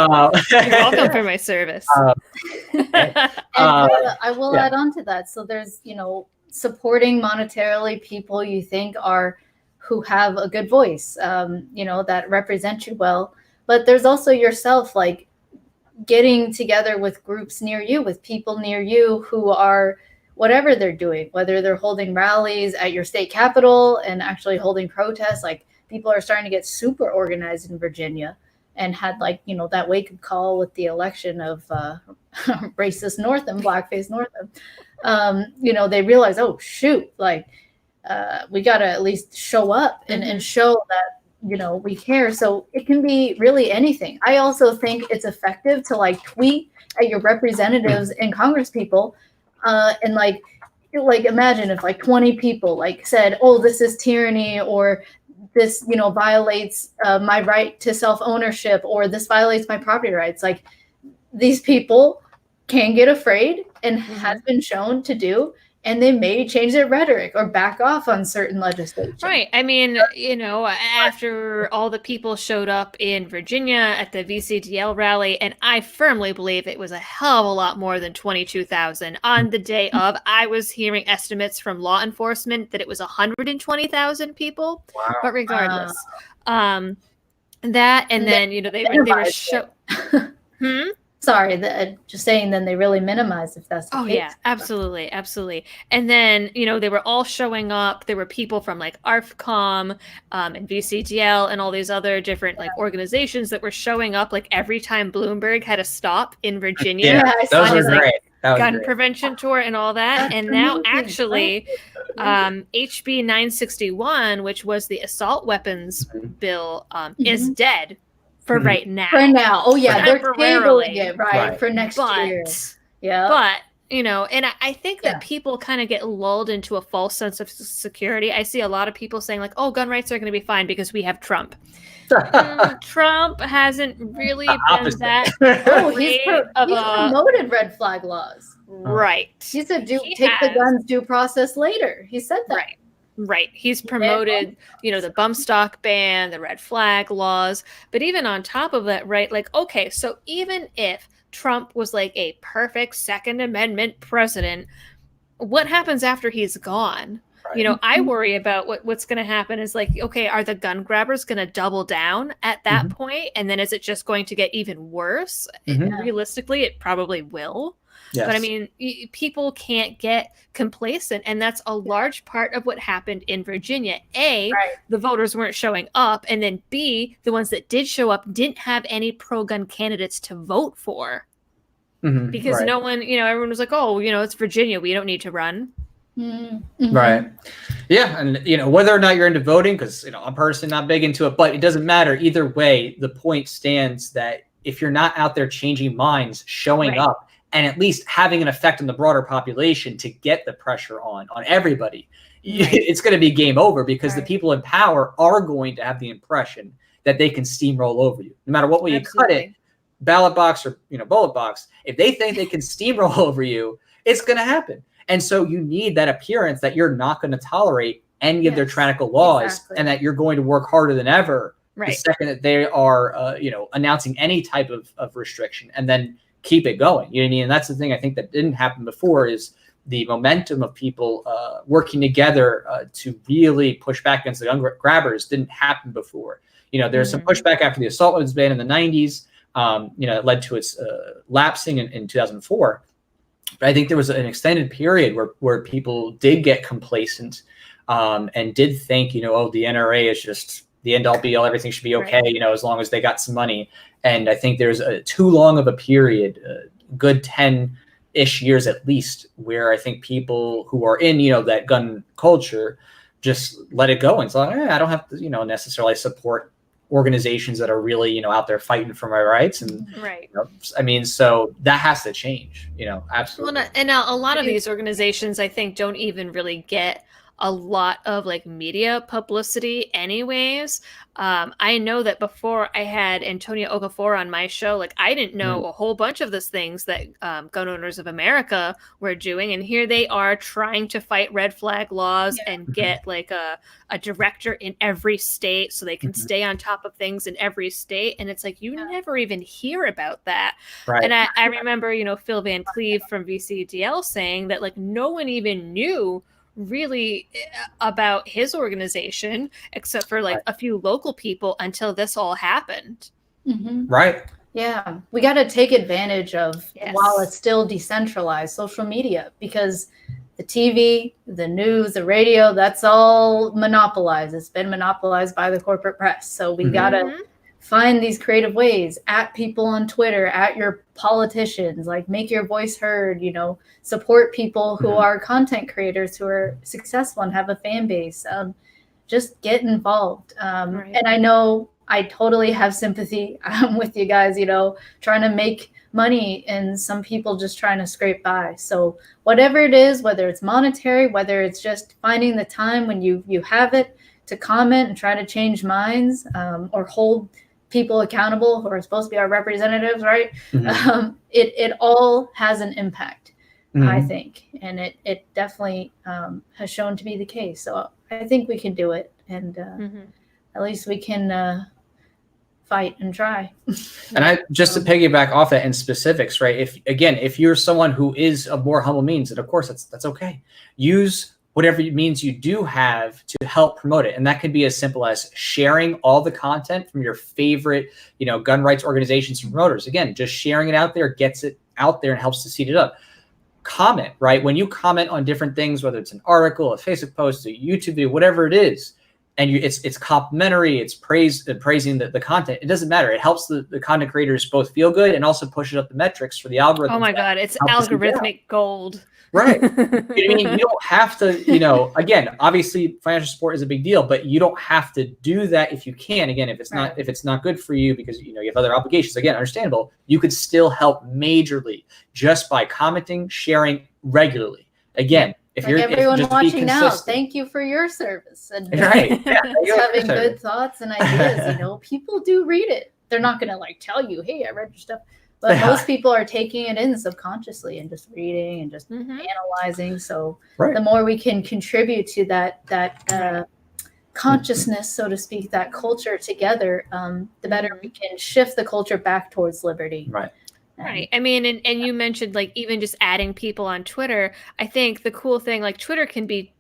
S3: You're welcome for my service.
S2: I will add on to that. So there's, supporting monetarily people you think who have a good voice, that represent you well. But there's also yourself, like getting together with groups near you, with people near you who are whatever they're doing, whether they're holding rallies at your state capitol and actually holding protests. Like people are starting to get super organized in Virginia, and had that wake-up call with the election of racist Northam, blackface Northam. They realize, oh shoot, we got to at least show up and show that, we care. So it can be really anything. I also think it's effective to tweet at your representatives and Congress people, and imagine if 20 people said, oh, this is tyranny, or this, violates my right to self-ownership, or this violates my property rights. These people can get afraid, and has been shown to do, and they may change their rhetoric or back off on certain legislation.
S3: Right. I mean, after all the people showed up in Virginia at the VCDL rally, and I firmly believe it was a hell of a lot more than 22,000 on the day of. I was hearing estimates from law enforcement that it was 120,000 people.
S1: Wow.
S3: But regardless, that, and then, they were
S2: Sorry, just saying, then they really minimize if that's the case.
S3: Oh, yeah, absolutely, absolutely. And then, they were all showing up. There were people from ARFCOM and VCDL and all these other different organizations that were showing up every time Bloomberg had a stop in Virginia.
S1: Yeah, those were great.
S3: gun prevention tour and all that. And now actually HB 961, which was the assault weapons bill, is dead for right now.
S2: For now. Oh yeah, they're tabling it for next year. Yeah.
S3: But and I think that people kind of get lulled into a false sense of security. I see a lot of people saying like, oh, gun rights are going to be fine because we have Trump. Trump hasn't really been that
S2: he's promoted red flag laws.
S3: Right.
S2: He said take the guns due process later. He said that.
S3: Right. He's promoted, the bump stock ban, the red flag laws. But even on top of that, right, like, okay, so even if Trump was like a perfect Second Amendment president, what happens after he's gone? Right. I worry about what's going to happen is like, okay, are the gun grabbers going to double down at that point? And then is it just going to get even worse? Realistically, it probably will. Yes. But I mean, people can't get complacent. And that's a large part of what happened in Virginia. A, the voters weren't showing up. And then B, the ones that did show up didn't have any pro-gun candidates to vote for. Because no one, everyone was like, oh, it's Virginia. We don't need to run.
S1: Right. Yeah. And, whether or not you're into voting, because, I'm personally not big into it, but it doesn't matter. Either way, the point stands that if you're not out there changing minds, showing up, and at least having an effect on the broader population to get the pressure on everybody, it's going to be game over because the people in power are going to have the impression that they can steamroll over you. No matter what way you cut it, ballot box or bullet box, if they think they can steamroll over you, it's going to happen. And so you need that appearance that you're not going to tolerate any of their tyrannical laws and that you're going to work harder than ever the second that they are, announcing any type of restriction, and then keep it going. You know what I mean? And that's the thing I think that didn't happen before is the momentum of people working together to really push back against the gun grabbers didn't happen before. There's some pushback after the assault weapons ban in the 90s. It led to its lapsing in 2004. But I think there was an extended period where people did get complacent and did think, the NRA is just the end all be all, everything should be okay, as long as they got some money. And I think there's too long of a period, good 10-ish years at least, where I think people who are in, that gun culture just let it go. And so I don't have to, necessarily support organizations that are really, out there fighting for my rights. And so that has to change, absolutely.
S3: Well, and a lot of these organizations, I think, don't even really get a lot of like media publicity anyways. I know that before I had Antonia Okafor on my show, like I didn't know a whole bunch of those things that Gun Owners of America were doing. And here they are trying to fight red flag laws and get like a director in every state so they can stay on top of things in every state. And it's like, you never even hear about that. Right. And I remember, Phil Van Cleve from VCDL saying that like no one even knew really about his organization except for like a few local people until this all happened.
S1: Right.
S2: Yeah, we got to take advantage of while it's still decentralized social media, because the TV, the news, the radio, that's all monopolized. It's been monopolized by the corporate press. So we got to find these creative ways, at people on Twitter, at your politicians, like make your voice heard, support people who are content creators who are successful and have a fan base. Just get involved. And I know I totally have sympathy with you guys, trying to make money and some people just trying to scrape by. So whatever it is, whether it's monetary, whether it's just finding the time when you have it to comment and try to change minds, or hold people accountable who are supposed to be our representatives, right? It all has an impact, I think. And it definitely has shown to be the case. So I think we can do it. And at least we can fight and try.
S1: And just to piggyback off that in specifics, right? If you're someone who is of more humble means, then of course that's okay. Use whatever means you do have to help promote it. And that could be as simple as sharing all the content from your favorite, gun rights organizations and promoters. Again, just sharing it out there gets it out there and helps to seed it up. Comment, right? When you comment on different things, whether it's an article, a Facebook post, a YouTube video, whatever it is, and it's complimentary, it's praising the content. It doesn't matter. It helps the content creators both feel good and also pushes up the metrics for the algorithm.
S3: Oh my God, it's algorithmic gold.
S1: Right. I mean, you don't have to, again, obviously financial support is a big deal, but you don't have to do that if you can. Again, if it's not good for you because you have other obligations, again, understandable, you could still help majorly just by commenting, sharing regularly. Again, if
S2: like
S1: you're
S2: everyone watching now, thank you for your service and
S1: right.
S2: having good thoughts and ideas. People do read it. They're not going to like tell you, hey, I read your stuff. But most people are taking it in subconsciously and just reading and just analyzing. So the more we can contribute to that consciousness, so to speak, that culture together, the better we can shift the culture back towards liberty.
S1: Right.
S3: Right. I mean, and you mentioned like even just adding people on Twitter. I think the cool thing, like Twitter can be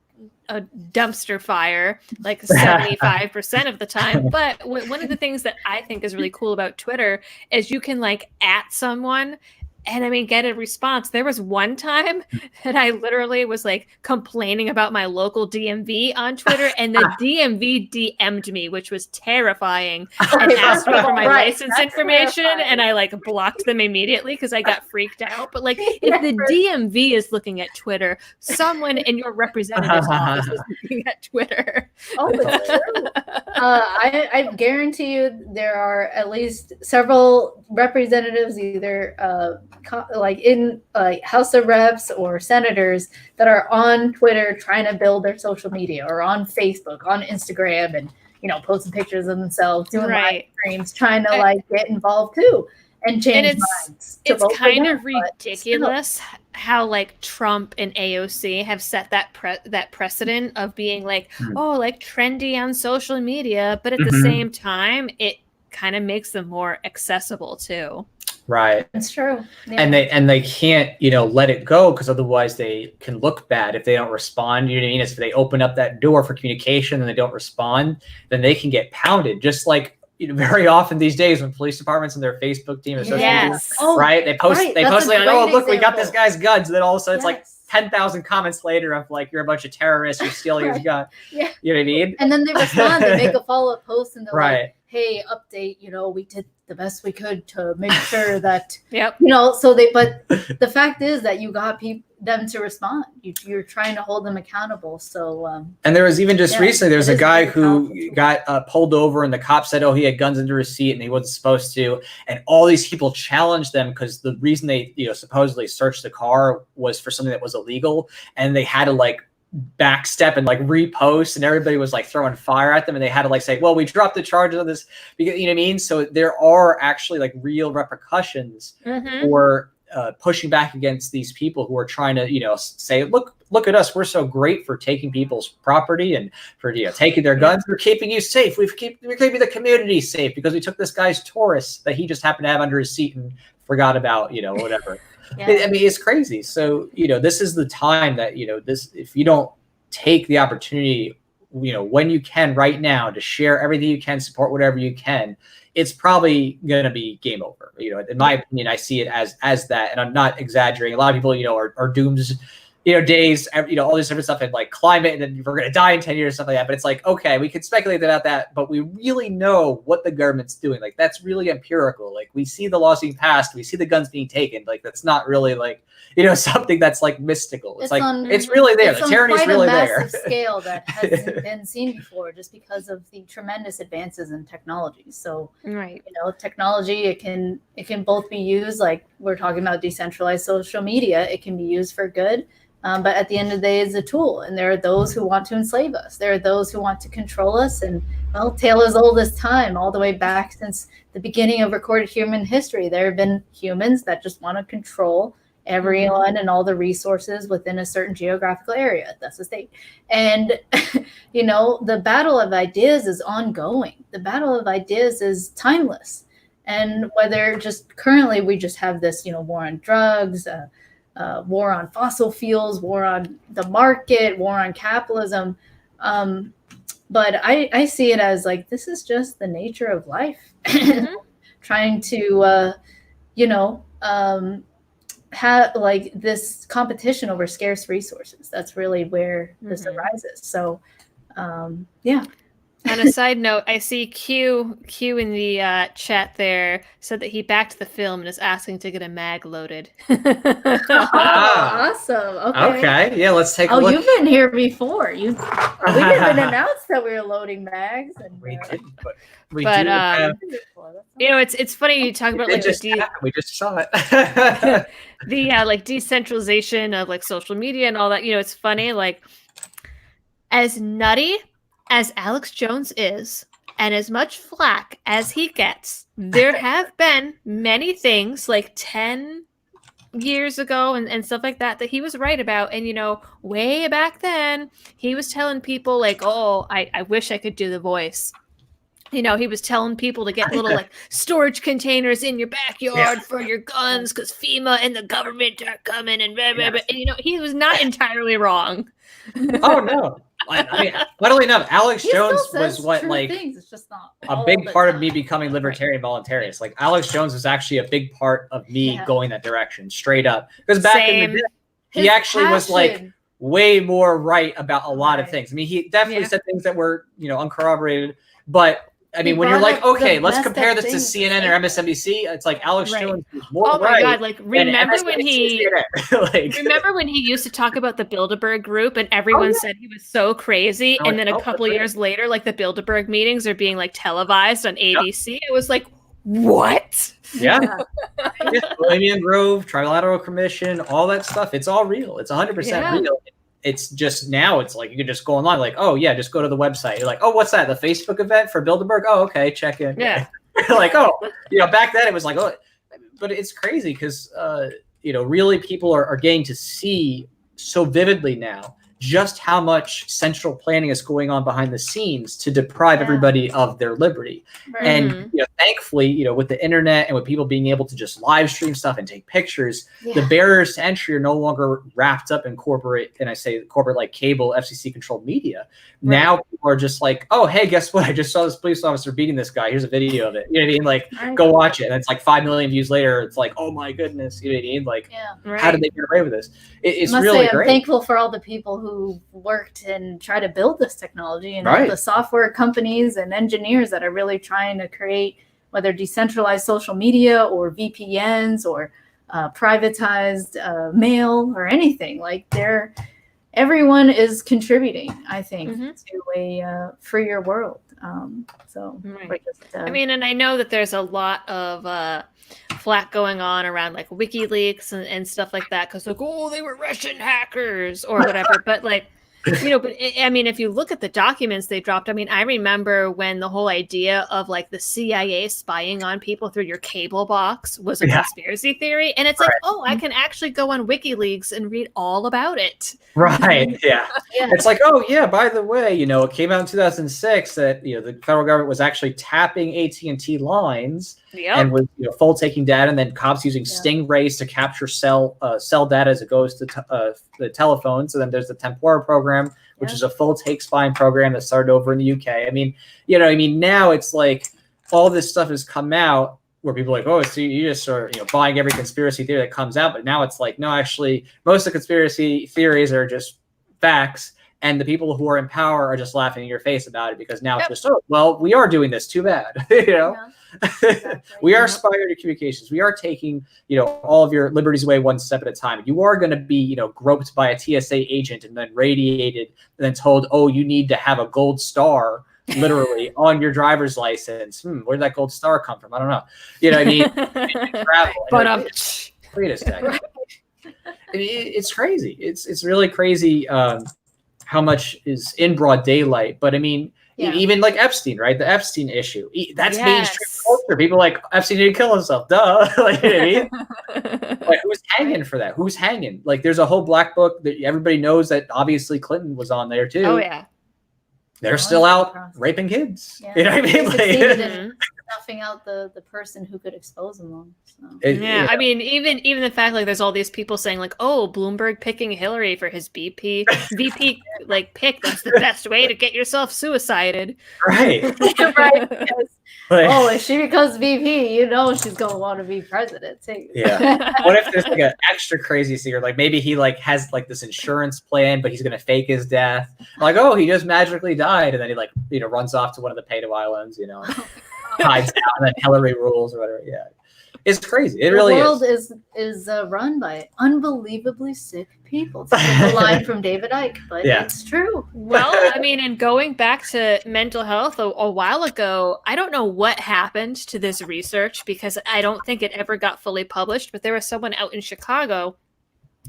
S3: a dumpster fire like 75% of the time. But one of the things that I think is really cool about Twitter is you can like at someone and I mean, get a response. There was one time that I literally was like complaining about my local DMV on Twitter, and the DMV DM'd me, which was terrifying, and asked me for my license information, and I like blocked them immediately because I got freaked out. But like, if the DMV is looking at Twitter, someone in your representative's office is looking at Twitter.
S2: Oh, it's true. I guarantee you there are at least several representatives, either like in House of Reps or senators, that are on Twitter trying to build their social media, or on Facebook, on Instagram, and posting pictures of themselves, doing live streams, trying to like get involved too and change minds.
S3: It's kind of ridiculous how like Trump and AOC have set that precedent of being like, oh, like trendy on social media, but at the same time, it kind of makes them more accessible too.
S1: Right.
S2: That's true. Yeah.
S1: And they can't, let it go, because otherwise they can look bad if they don't respond. You know what I mean? If they open up that door for communication and they don't respond, then they can get pounded. Just like very often these days when police departments and their Facebook team or social media, right? They post like, oh, look, we got this guy's guns. And then all of a sudden it's like 10,000 comments later of like, you're a bunch of terrorists, you're stealing his gun.
S2: Yeah.
S1: You know what I mean?
S2: And then they respond, they make a follow-up post, and they're
S1: like,
S2: hey, update, we did the best we could to make sure that,
S3: but
S2: the fact is that you got them to respond. You're trying to hold them accountable. So, and
S1: there was even just recently, there's a guy who got pulled over, and the cop said, oh, he had guns under his seat and he wasn't supposed to. And all these people challenged them because the reason they, supposedly searched the car was for something that was illegal. And they had to like backstep and like repost, and everybody was like throwing fire at them, and they had to like say, well, we dropped the charges on this, because you know what I mean. So there are actually like real repercussions for pushing back against these people who are trying to say, look at us, we're so great for taking people's property and for taking their guns. We're keeping you safe. We're keeping the community safe because we took this guy's Taurus that he just happened to have under his seat and forgot about, whatever. I mean, it's crazy. So, this is the time that, if you don't take the opportunity, when you can right now, to share everything you can, support whatever you can, it's probably going to be game over. In my opinion, I see it as that, and I'm not exaggerating. A lot of people, are dooms, days, all this different stuff, and like climate, and then we're going to die in 10 years, stuff like that. But it's like, okay, we can speculate about that, but we really know what the government's doing. Like, that's really empirical. Like, we see the laws being passed, we see the guns being taken. Like, that's not really like, something that's like mystical. It's like, it's really there. The tyranny is really there.
S2: It's on quite a massive scale that hasn't been seen before, just because of the tremendous advances in technology. So, technology, it can both be used, like we're talking about decentralized social media. It can be used for good. But at the end of the day, it's a tool, and there are those who want to enslave us. There are those who want to control us, and tale as old as time, all the way back since the beginning of recorded human history. There have been humans that just want to control everyone and all the resources within a certain geographical area. That's the state. And, the battle of ideas is ongoing. The battle of ideas is timeless. And whether just currently we just have this, war on drugs, war on fossil fuels, war on the market, war on capitalism. But I see it as like, this is just the nature of life. Trying to, have like this competition over scarce resources. That's really where this arises. So,
S3: On a side note, I see Q in the chat there said that he backed the film and is asking to get a mag loaded.
S2: Awesome.
S1: Okay. Yeah, let's take a look.
S2: Oh, you've been here before. We didn't even announce that we were loading mags. And,
S1: We didn't, but we
S3: But,
S1: do have.
S3: you know, it's funny you talk about like
S1: We just saw it.
S3: the like decentralization of like social media and all that. You know, it's funny, like as nutty as Alex Jones is, and as much flack as he gets, there have been many things like 10 years ago and stuff like that he was right about. And, you know, way back then, he was telling people like, oh, I wish I could do the voice. You know, he was telling people to get little like storage containers in your backyard for your guns because FEMA and the government are coming and blah, blah, blah. And, you know, he was not entirely wrong.
S1: Oh, no. I mean, funnily enough, Alex Jones was what, like,
S2: things. It's just not
S1: a big part of me becoming libertarian voluntarist. Like, Alex Jones was actually a big part of me going that direction, straight up. Because back in the day, he actually was like way more right about a lot of things. I mean, he definitely said things that were, you know, uncorroborated. But I mean, when you're like, okay, let's compare this to CNN or MSNBC, it's like Alex Jones was more right.
S3: Oh my God! Like, remember when he
S1: like,
S3: remember when he used to talk about the Bilderberg group and everyone said he was so crazy, and then a couple years later, like the Bilderberg meetings are being like televised on ABC. It was like, what?
S1: Yeah. Bohemian Grove, Trilateral Commission, all that stuff. It's all real. It's 100% real. It's just now it's like you can just go online, like, oh yeah, just go to the website. You're like, oh, what's that? The Facebook event for Bilderberg? Oh, okay, check in.
S3: Yeah.
S1: Like, oh, you know, back then it was like, oh, but it's crazy because you know, really people are getting to see so vividly now just how much central planning is going on behind the scenes to deprive everybody of their liberty.
S2: Right.
S1: And you know, thankfully, you know, with the internet and with people being able to just live stream stuff and take pictures, the barriers to entry are no longer wrapped up in corporate, and I say corporate like cable, FCC controlled media. Right. Now people are just like, oh, hey, guess what? I just saw this police officer beating this guy. Here's a video of it. You know what I mean? Like, go watch it. And it's like 5 million views later. It's like, oh my goodness. You know what I mean? Like, how did they get away with this? It's really great.
S2: I'm thankful for all the people who worked and try to build this technology, and all the software companies and engineers that are really trying to create, whether decentralized social media or VPNs or privatized mail or anything. Like, everyone is contributing, I think, to a freer world.
S3: I mean, and I know that there's a lot of flack going on around like WikiLeaks and stuff like that, because like, oh, they were Russian hackers or whatever. But like, you know, but I mean, if you look at the documents they dropped, I mean, I remember when the whole idea of like the CIA spying on people through your cable box was a conspiracy theory. And it's like, oh, I can actually go on WikiLeaks and read all about it.
S1: Right. Yeah. It's like, oh yeah, by the way, you know, it came out in 2006 that, you know, the federal government was actually tapping AT&T lines and was, you know, full taking data, and then cops using stingrays to capture cell data as it goes to the telephone. So then there's the Tempora program, which is a full take spying program that started over in the UK. I mean, you know, I mean, now it's like all this stuff has come out where people are like, oh, so you just are, you know, buying every conspiracy theory that comes out. But now it's like, no, actually, most of the conspiracy theories are just facts. And the people who are in power are just laughing in your face about it, because now it's just, oh, well, we are doing this. Too bad. You know, we are spying to communications. We are taking, you know, all of your liberties away one step at a time. You are going to be, you know, groped by a TSA agent and then radiated and then told, oh, you need to have a gold star literally on your driver's license. Where'd that gold star come from? I don't know. You know what I mean? Travel.
S3: But
S1: wait a second. It's crazy. It's really crazy. How much is in broad daylight. But I mean, even like Epstein, right? The Epstein issue. That's mainstream culture. People like, Epstein didn't kill himself. Duh. Like, you know what I mean? Like, who's hanging for that? Who's hanging? Like, there's a whole black book that everybody knows that obviously Clinton was on there too.
S3: Oh, yeah.
S1: They're still out raping kids. You know what I mean? Like,
S2: snuffing out the person who could expose them all. So.
S3: I mean, even the fact like there's all these people saying like, oh, Bloomberg picking Hillary for his VP like pick, that's the best way to get yourself suicided.
S1: Right.
S2: Right. Because, if she becomes VP, she's gonna want to be president too.
S1: Yeah. What if there's like an extra crazy secret? Like maybe he like has like this insurance plan, but he's gonna fake his death. Like, oh, he just magically died, and then he like runs off to one of the Pay to Islands, and hides out, and then Hillary rules or whatever. Yeah. It's crazy. It really is.
S2: The world is run by unbelievably sick people. It's a line from David Icke, but it's true.
S3: Well, I mean, and going back to mental health a while ago, I don't know what happened to this research because I don't think it ever got fully published, but there was someone out in Chicago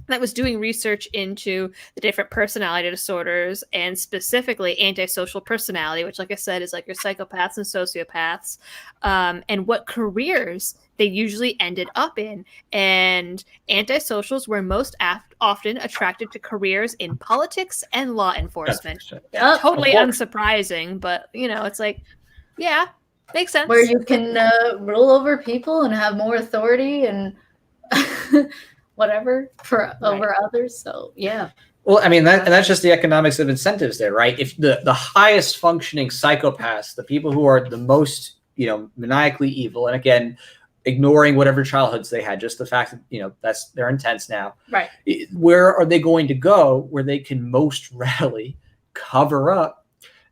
S3: that was doing research into the different personality disorders and specifically antisocial personality, which, like I said, is like your psychopaths and sociopaths, and what careers they usually ended up in. And antisocials were most often attracted to careers in politics and law enforcement. Totally unsurprising, but it's like, yeah, makes sense.
S2: Where you can rule over people and have more authority and whatever over others. So yeah.
S1: Well, I mean, that's just the economics of incentives there, right? If the highest functioning psychopaths, the people who are the most, maniacally evil, and again, ignoring whatever childhoods they had, just the fact that, that's their intents now.
S2: Right.
S1: Where are they going to go where they can most readily cover up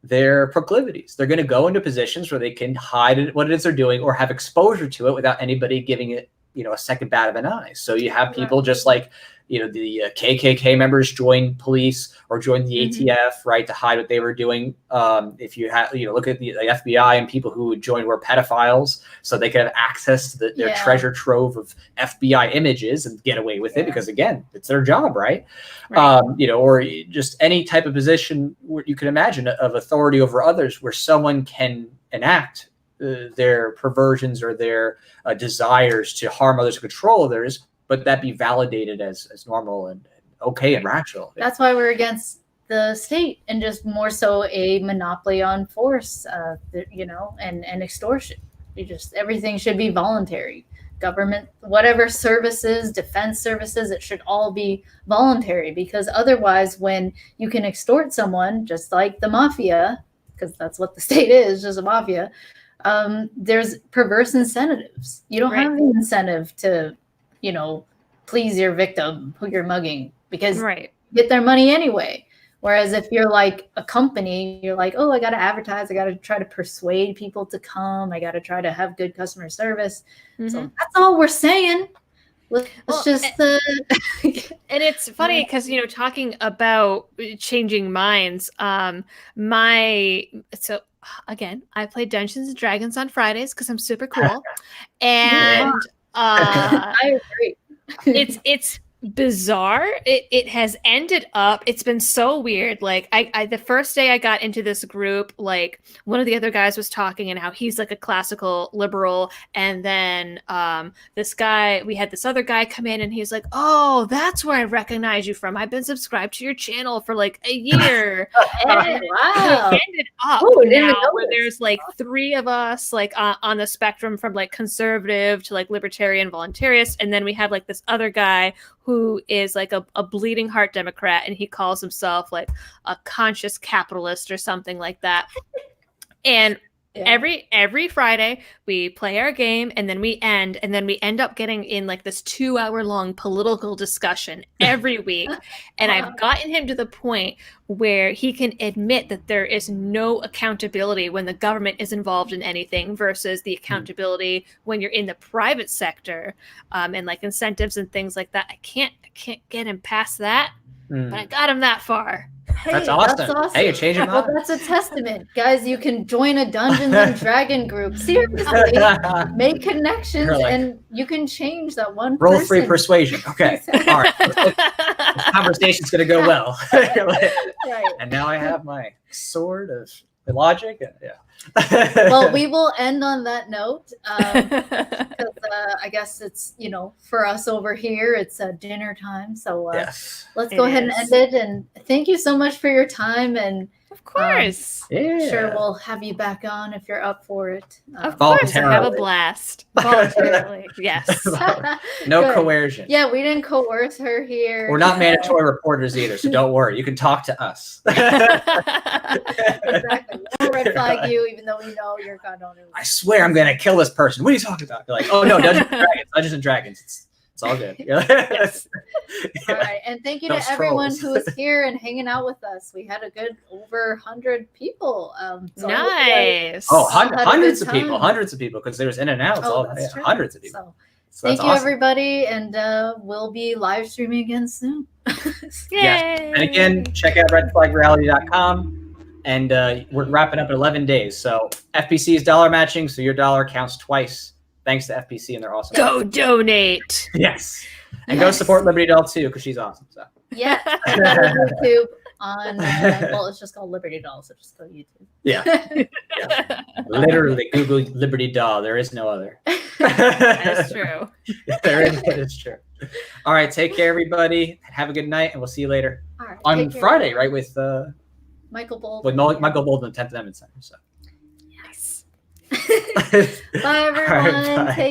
S1: their proclivities? They're going to go into positions where they can hide what it is they're doing or have exposure to it without anybody giving it, a second bat of an eye. So you have people just like, the KKK members join police or join the ATF, right, to hide what they were doing. If you have, look at the FBI and people who would join were pedophiles, so they could have access to their treasure trove of FBI images and get away with it because, again, it's their job, right? Or just any type of position where you can imagine of authority over others where someone can enact their perversions or their desires to harm others, control others, but that be validated as normal and okay and rational.
S2: That's why we're against the state and just more so a monopoly on force, and extortion. Everything should be voluntary. Government, whatever services, defense services, it should all be voluntary, because otherwise when you can extort someone, just like the mafia, because that's what the state is, just a mafia, there's perverse incentives. You don't have the incentive to please your victim who you're mugging because you get their money anyway. Whereas if you're like a company, you're like, oh, I got to advertise. I got to try to persuade people to come. I got to try to have good customer service. So that's all we're saying. And
S3: it's funny because, talking about changing minds, again, I play Dungeons and Dragons on Fridays because I'm super cool. And
S2: I agree.
S3: It's bizarre. It has ended up, it's been so weird. Like I the first day I got into this group, like one of the other guys was talking and how he's like a classical liberal, and then we had this other guy come in and he's like, oh, that's where I recognize you from. I've been subscribed to your channel for like a year. And
S2: wow.
S3: It ended up now where there's like three of us like on the spectrum from like conservative to like libertarian voluntarist, and then we have like this other guy who is like a bleeding heart Democrat, and he calls himself like a conscious capitalist or something like that. And every Friday we play our game, and then we end up getting in like this 2-hour-long political discussion every week. And I've gotten him to the point where he can admit that there is no accountability when the government is involved in anything versus the accountability when you're in the private sector, and like incentives and things like that. I can't get him past that, but I got him that far.
S2: Hey,
S1: that's awesome. Hey, you're changing
S2: Well, that's a testament. Guys, you can join a Dungeons and Dragon group. Seriously, make connections, and you can change that one person.
S1: Roll free persuasion. Okay. All right. This conversation's going to go well.
S2: Right.
S1: And now I have my sword of logic.
S2: Well, we will end on that note, because I guess it's, for us over here, it's dinner time. So let's go ahead and end it. And thank you so much for your time. And
S3: Of course.
S1: Yeah.
S2: Sure, we'll have you back on if you're up for it.
S3: Of course. I have a
S1: Voluntarily.
S3: blast.
S2: Voluntarily.
S3: Yes.
S1: No
S2: Good.
S1: coercion.
S2: Yeah, we didn't coerce her here.
S1: We're not mandatory reporters either, so don't worry. You can talk to us.
S2: Exactly. We'll red flag you, even though we know you're God only.
S1: I swear I'm gonna kill this person. What are you talking about? You're like, oh no, Dungeons and Dragons. It's all good.
S3: Yes.
S2: All right, and thank you
S1: Those
S2: to everyone
S1: trolls.
S2: who was here and hanging out with us. We had a good over 100 people. So
S3: Nice.
S1: Oh,
S2: Had a good
S1: hundreds of
S2: time.
S1: people, because there was in and outs.
S2: Oh,
S1: all
S2: that's true.
S1: hundreds of people.
S2: So
S1: So
S2: thank
S1: that's
S2: you,
S1: awesome.
S2: everybody, and we'll be live streaming again soon.
S3: Yay.
S1: And again, check out redflagreality.com. And we're wrapping up in 11 days. So FPC is dollar matching, so your dollar counts twice. Thanks to FPC and they're awesome.
S3: Go donate.
S1: Yes. And go support Liberty Doll too, because she's awesome. So
S2: Yeah, check out our YouTube on, well, it's just called Liberty Doll, so just go to YouTube.
S1: yeah. Literally Google Liberty Doll. There is no other.
S3: That's true.
S1: It's true. All right, take care, everybody. Have a good night, and we'll see you later
S2: All right,
S1: on
S2: take care.
S1: Friday, right? With
S2: Michael Bolt.
S1: Michael Bolden and the 10th Amendment Center. So.
S3: Nice.
S2: Bye, everyone.
S1: All right, bye.
S2: Take